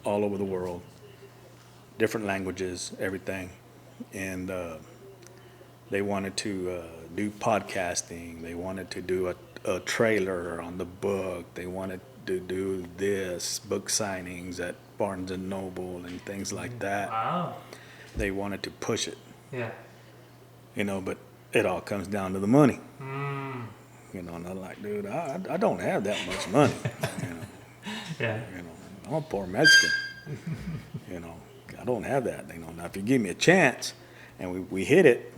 all over the world, different languages, everything. And they wanted to do podcasting. They wanted to do a trailer on the book. They wanted to do this, book signings at Barnes & Noble and things like that. Wow. They wanted to push it. Yeah. But it all comes down to the money. And I'm like, dude, I don't have that much money. Yeah. I'm a poor Mexican. I don't have that. Now if you give me a chance and we hit it,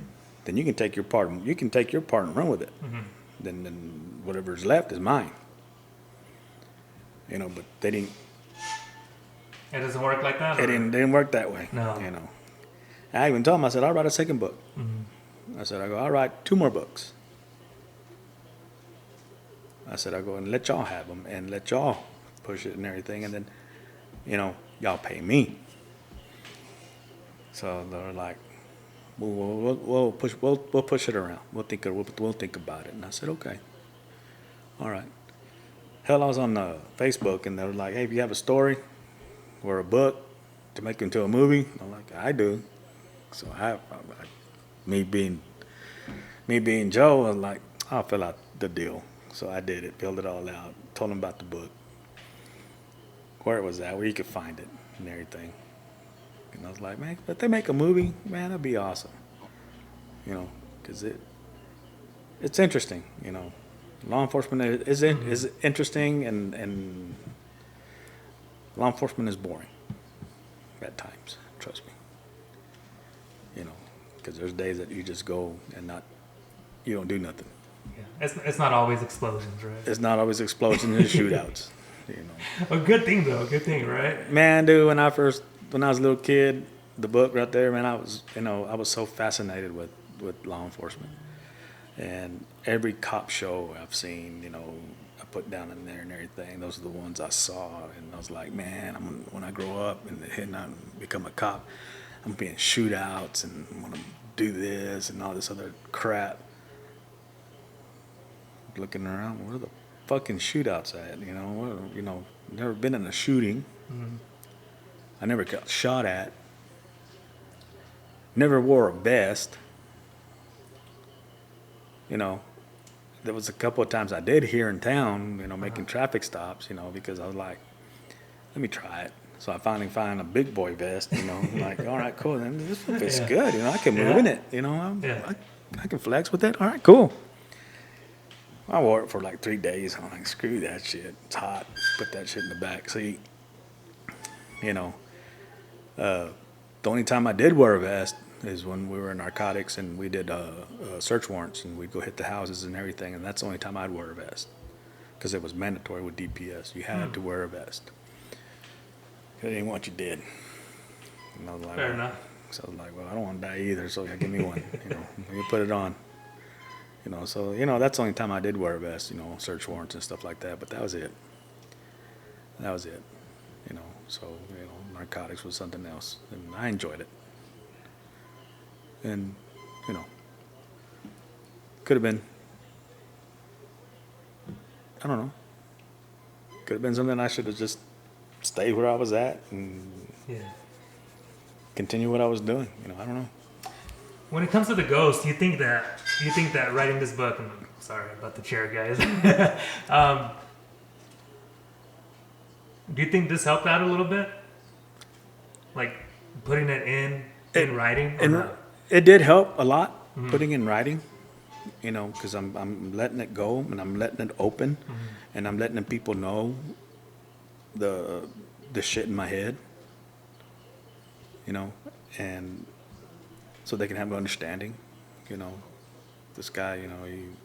then you can take your part. You can take your part and run with it. Then whatever's left is mine. But they didn't. It doesn't work like that. It didn't work that way. No. I even told them, I said, I'll write a second book. I said, I'll write 2 more books. I said, I'll go and let y'all have them and let y'all push it and everything. And then, y'all pay me. So they're like, we'll push it around. We'll think about it. And I said, okay. All right. Hell, I was on Facebook and they were like, hey, if you have a story or a book to make into a movie, I'm like, I do. So me being Joe, I was like, I'll fill out the deal. So I did it, filled it all out, told them about the book, where it was at, where you could find it and everything. And I was like, man, if they make a movie, man, that'd be awesome. Because it's interesting, Law enforcement is interesting, and law enforcement is boring at times, trust me. Because there's days that you just go and you don't do nothing. Yeah. It's not always explosions, right? It's not always explosions and shootouts. A good thing though, good thing, right? Man, dude, when I was a little kid, the book right there, man, I was so fascinated with law enforcement. And every cop show I've seen, you know, I put down in there and everything. Those are the ones I saw, and I was like, man, when I grow up and I become a cop, I'm being shootouts and I'm gonna do this and all this other crap. Looking around, where are the fucking shootouts at? You know, never been in a shooting. Mm-hmm. I never got shot at. Never wore a vest. You know, there was a couple of times I did here in town, you know, making traffic stops, you know, because I was like, let me try it. So I finally find a big boy vest, you know, I'm like, all right, cool. Then this fits good, you know, I can move in it, you know, I can flex with that. All right, cool. I wore it for like 3 days. I'm like, screw that shit. It's hot. Put that shit in the back seat. You know, the only time I did wear a vest is when we were in narcotics and we did search warrants and we'd go hit the houses and everything. And that's the only time I'd wear a vest because it was mandatory with DPS. You had to wear a vest. It ain't what you did. And I was like, Fair enough. So I was like, well, I don't want to die either, so give me one. You know, you put it on. You know, so, you know, that's the only time I did wear a vest, you know, search warrants and stuff like that. But that was it. That was it. You know, so, you know, narcotics was something else. And I enjoyed it. And, you know, could have been, I don't know, could have been something I should have just stayed where I was at and continue what I was doing. You know, I don't know. When it comes to the ghost, do you think that writing this book, and I'm sorry about the chair, guys, do you think this helped out a little bit? Like putting it in writing? Or not? It did help a lot, putting in writing, you know, because I'm letting it go and I'm letting it open and I'm letting the people know the shit in my head, you know, and so they can have an understanding, you know. This guy, you know, he's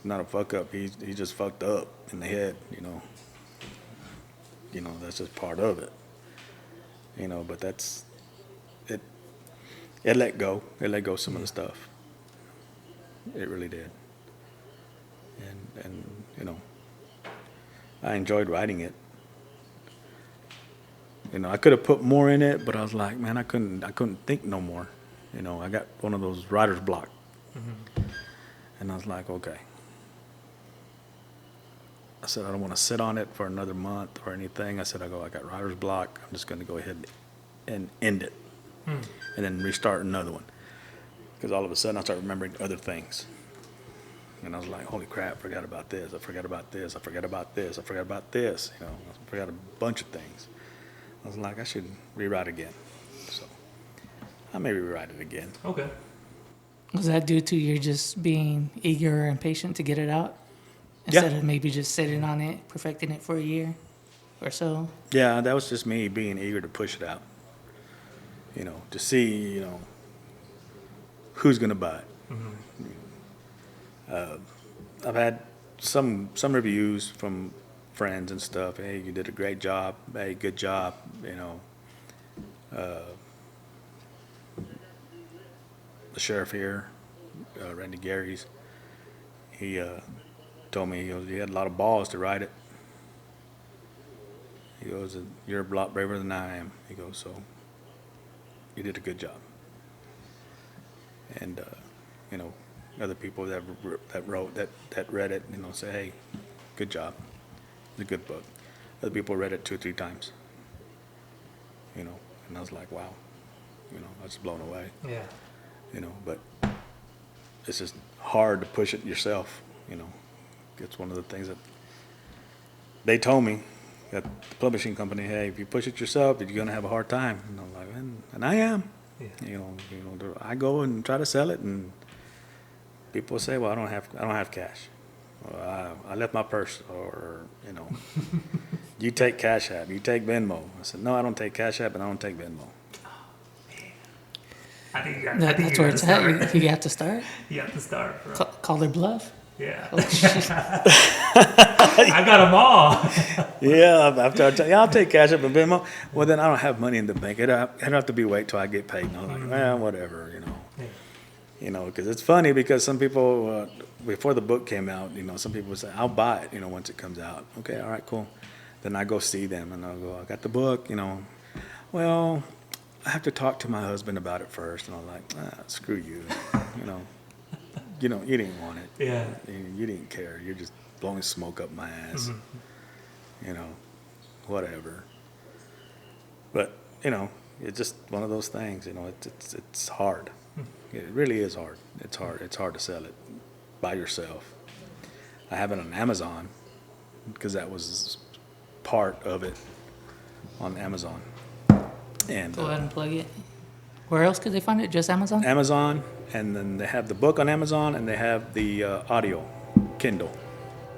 not a fuck up. He just fucked up in the head, you know. You know, that's just part of it. You know, but that's it. It let go. It let go some of the stuff. It really did. And you know, I enjoyed writing it. You know, I could have put more in it, but I was like, man, I couldn't think no more. You know, I got one of those writer's block. And I was like, okay. I said, I don't want to sit on it for another month or anything. I said, I got writer's block. I'm just going to go ahead and end it. And then restart another one. Because all of a sudden I started remembering other things. And I was like, holy crap, I forgot about this. I forgot about this. I forgot about this. I forgot about this. You know, I forgot a bunch of things. I was like, I should rewrite again. So I may rewrite it again. Okay. Was that due to your just being eager and patient to get it out? Instead of maybe just sitting on it, perfecting it for a year or so? Yeah, that was just me being eager to push it out. You know, to see, you know, who's going to buy it. I've had some reviews from friends and stuff. Hey, you did a great job. Hey, good job. You know, the sheriff here, Randy Gary's, he told me, he goes, you had a lot of balls to write it. He goes, you're a lot braver than I am. He goes, so you did a good job. And you know, other people that read it, you know, say, hey, good job. It's a good book. Other people read it 2 or 3 times. You know, and I was like, wow. You know, I was blown away. Yeah. You know, but it's just hard to push it yourself, you know. It's one of the things that they told me at the publishing company, hey, if you push it yourself, you're going to have a hard time. And I'm like, and I am. Yeah. You know, I go and try to sell it, and people say, well, I don't have cash. Well, I left my purse, or, you know, you take Cash App, you take Venmo. I said, no, I don't take Cash App, and I don't take Venmo. I think That's where it's at. You have to start. You have to start, bro. Call their bluff. Yeah. Oh, shit. I got them all. Yeah, after I tell you, I'll take Cash App and Venmo. Well, then I don't have money in the bank. It'd have to be wait till I get paid. And I'm like, well, whatever, you know. Yeah. You know, because it's funny because some people, before the book came out, you know, some people would say, I'll buy it, you know, once it comes out. Okay, all right, cool. Then I go see them and I'll go, I got the book, you know. Well, I have to talk to my husband about it first. And I'm like, screw you. You know, you didn't want it. Yeah. You didn't care. You're just blowing smoke up my ass. You know, whatever. But, you know, it's just one of those things, you know, it's hard. It really is hard. It's hard. It's hard to sell it by yourself. I have it on Amazon because that was part of it on Amazon. And Go ahead and plug it. Where else could they find it? Just Amazon? Amazon, and then they have the book on Amazon, and they have the audio, Kindle.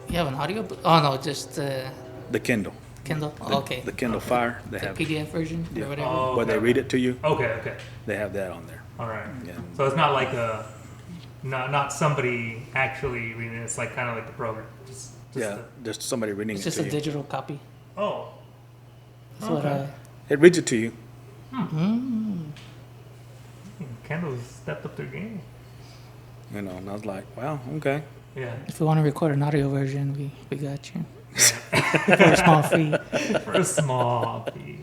You have an audio book? Oh, no, just The Kindle. Kindle? The, okay. The Kindle Fire. They The have PDF version or whatever? Oh, where they read it to you. Okay. They have that on there. All right. Yeah. So it's not like not somebody actually reading it. It's like kind of like the program. Just Just somebody reading It's it just to a you. digital copy. Oh. That's what Okay. It reads it to you. Kendall's stepped up their game. You know, and I was like, wow, okay. Yeah. If you want to record an audio version, we got you. For a small fee. For a small fee.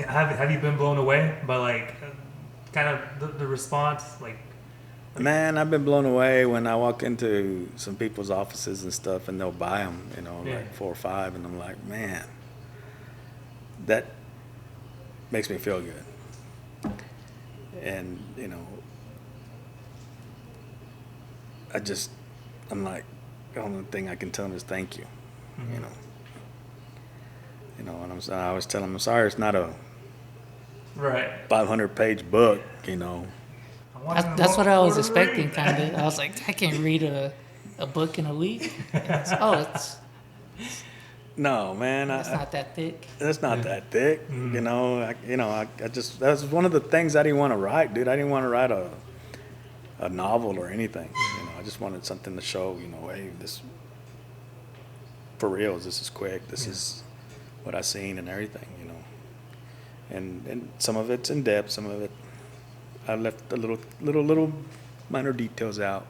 Have you been blown away by like kind of the response? Like, Man, I've been blown away when I walk into some people's offices and stuff, and they'll buy them, you know, Yeah. like 4 or 5, and I'm like, man, that makes me feel good. And, you know, I'm like, the only thing I can tell them is thank you, you know. You know, and I always tell them, I'm sorry, it's not a right. 500-page book, you know. That's what I was expecting, kind of. I was like, I can't read a book in a week. It's No, man, it's not that thick. it's not that thick, you know. I just that was one of the things I didn't want to write, dude. I didn't want to write a novel or anything. You know, I just wanted something to show, you know, hey, this for reals. This is quick. This is what I seen and everything, you know. And some of it's in depth. Some of it I left a little minor details out,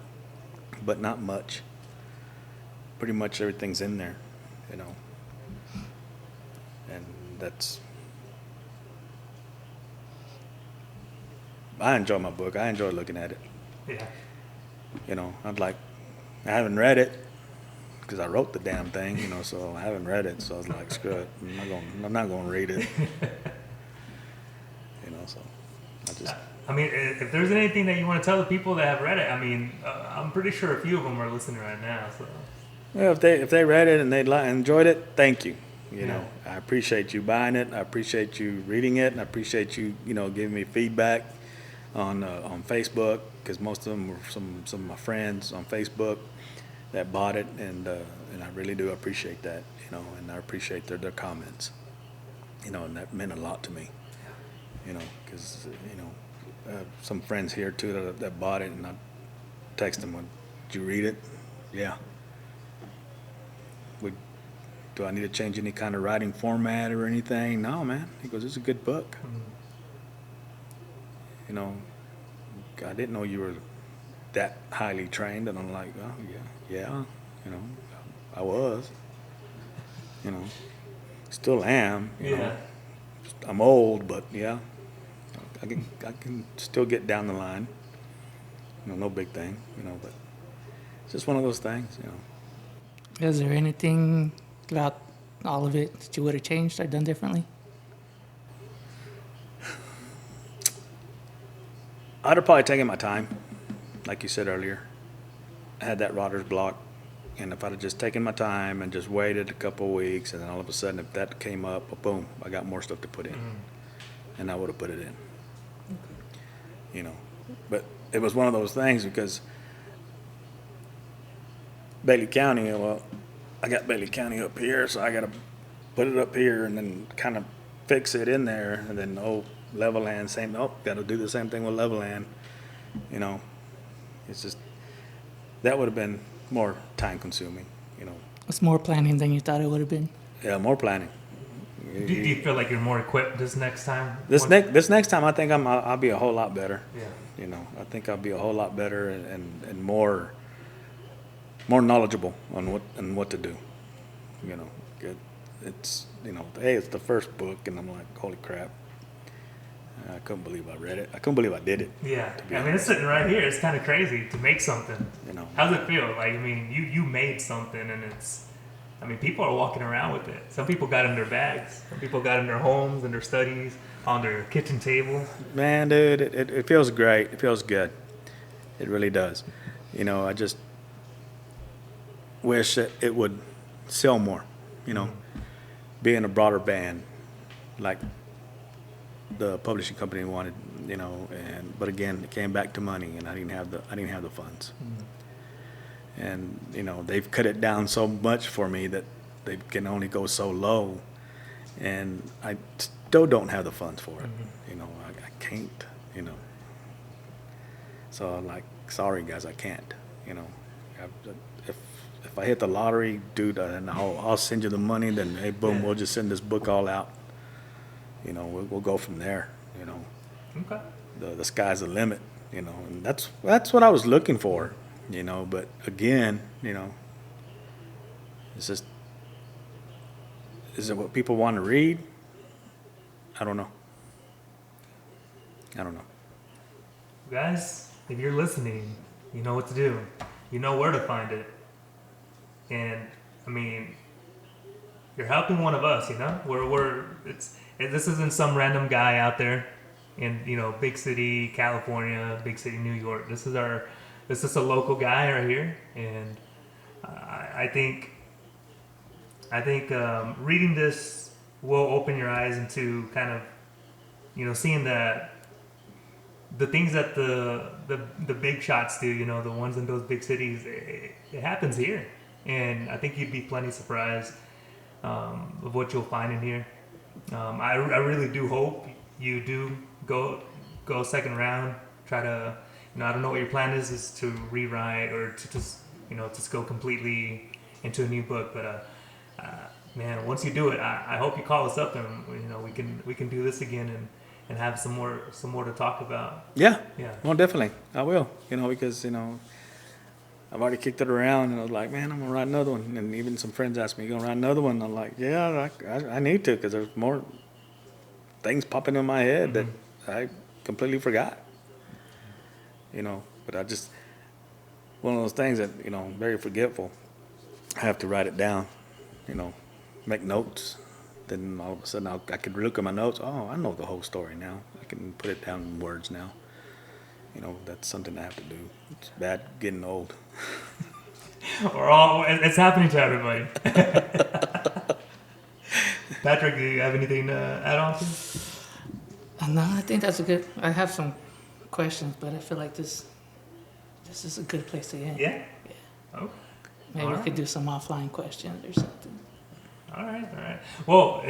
but not much. Pretty much everything's in there, you know. And I enjoy my book. I enjoy looking at it. Yeah. You know, I haven't read it because I wrote the damn thing, you know, so I haven't read it. So I was like, screw it. I'm not going to read it. You know, so I mean, if there's anything that you want to tell the people that have read it, I mean, I'm pretty sure a few of them are listening right now. So. well, if they read it and they enjoyed it, thank you. You Yeah. know, I appreciate you buying it. I appreciate you reading it, and I appreciate you, you know, giving me feedback on Facebook, because most of them were some of my friends on Facebook that bought it, and I really do appreciate that, you know, and I appreciate their comments, you know, and that meant a lot to me, you know, because you know, some friends here too that bought it, and I text them, did you read it? Yeah. Do I need to change any kind of writing format or anything? No, man. He goes, it's a good book. You know, I didn't know you were that highly trained. And I'm like, oh, yeah, you know, I was. You know, still am. You know. I'm old, but yeah, I can still get down the line. You know, no big thing, you know, but it's just one of those things, you know. Is there anything about all of it that you would have changed or done differently? I'd have probably taken my time, like you said earlier. I had that writer's block, and if I'd have just taken my time and just waited a couple of weeks, and then all of a sudden, if that came up, boom, I got more stuff to put in, and I would have put it in. You know, but it was one of those things because Bailey County, well, I got Bailey County up here, so I got to put it up here and then kind of fix it in there, and then level land, got to do the same thing with level land. You know, it's just that would have been more time consuming. You know, It's more planning than you thought it would have been. yeah, more planning. Do you feel like you're more equipped this next time? This next time, I think I'll be a whole lot better. Yeah. You know, I think I'll be a whole lot better and more knowledgeable on what to do. You know, it's hey, it's the first book, and I'm like, holy crap! I couldn't believe I read it. I couldn't believe I did it. Yeah, I mean, it's sitting right here. It's kind of crazy to make something. You know, how's it feel? Like, I mean, you made something, and I mean, people are walking around with it. Some people got it in their bags. Some people got it in their homes, in their studies, on their kitchen table. Man, dude, it feels great. It feels good. It really does. You know, I just wish that it would sell more. You know, be in a broader band, like the publishing company wanted. You know, but again, it came back to money, and I didn't have the funds. And you know, they've cut it down so much for me that they can only go so low, and I still don't have the funds for it. You know, I can't. You know, so I'm like, sorry guys, I can't. You know, if I hit the lottery, dude, and I'll send you the money. Then hey, boom, we'll just send this book all out. You know, we'll go from there. You know, Okay. The sky's the limit. You know, and that's what I was looking for. You know, but again, you know, it's just, is it what people want to read? I don't know. Guys, if you're listening, you know what to do. You know where to find it. And I mean, you're helping one of us. You know, this isn't some random guy out there in, you know, big city California, big city New York. This is a local guy right here, and I think reading this will open your eyes into kind of, you know, seeing that the things that the big shots do, you know, the ones in those big cities, it happens here, and I think you'd be plenty surprised of what you'll find in here. I really do hope you do go second round, try to. You know, I don't know what your plan is to rewrite or to just, you know, just go completely into a new book. But man, once you do it, I hope you call us up and, you know, we can do this again and have some more to talk about. Yeah. Yeah. Well, definitely, I will. You know, because you know, I've already kicked it around, and I was like, man, I'm gonna write another one. And even some friends asked me, you gonna write another one? And I'm like, yeah, I need to, because there's more things popping in my head that I completely forgot. You know, but I just, one of those things that, you know, I'm very forgetful. I have to write it down, you know, make notes. Then all of a sudden I could look at my notes. Oh, I know the whole story now. I can put it down in words now. You know, that's something I have to do. It's bad getting old. It's happening to everybody. Patrick, do you have anything to add on to? No, I think that's I have some questions, but I feel like this is a good place to end. Yeah? Okay. Maybe we could do some offline questions or something. All right. Well,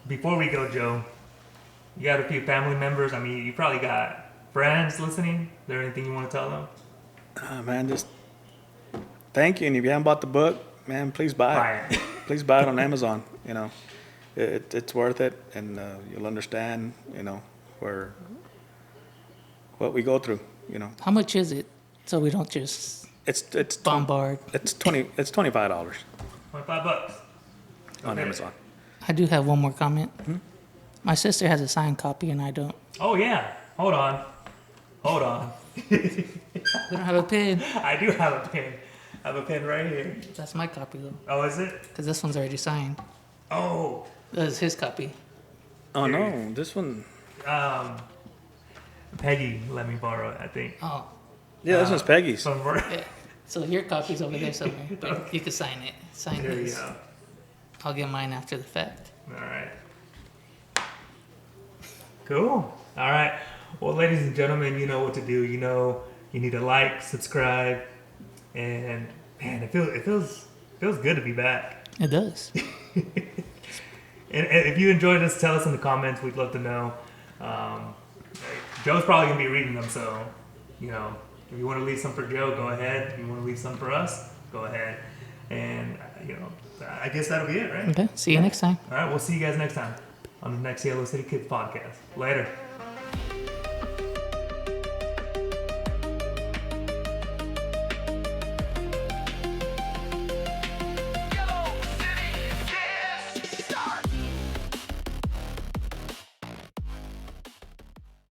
before we go, Joe, you got a few family members. I mean, you probably got friends listening. Is there anything you want to tell them? Man, just thank you. And if you haven't bought the book, man, please buy it. Please buy it on Amazon. You know, it's worth it, and you'll understand, you know, what we go through, you know. How much is it? So we don't just It's bombard. It's $25 $25 on Amazon. I do have one more comment. My sister has a signed copy and I don't. Oh yeah. Hold on. We don't have a pen. I do have a pen. I have a pen right here. That's my copy though, Oh, is it? because this one's already signed. Oh. That's his copy. Oh no, this one. Peggy let me borrow it, I think. Oh, Yeah, this one's Peggy's. yeah. So your copy's over there somewhere, but you can sign it. Sign There you his. go. I'll get mine after the fact. All right. Cool. All right. Well, ladies and gentlemen, you know what to do. You know you need to like, subscribe, and man, it feels good to be back. It does. And if you enjoyed this, tell us in the comments. We'd love to know. Joe's probably gonna be reading them, so you know, if you want to leave some for Joe, go ahead. If you want to leave some for us, go ahead. And I guess that'll be it, right? Okay. See you next time. All right, we'll see you guys next time on the next Yellow City Kids podcast. Later.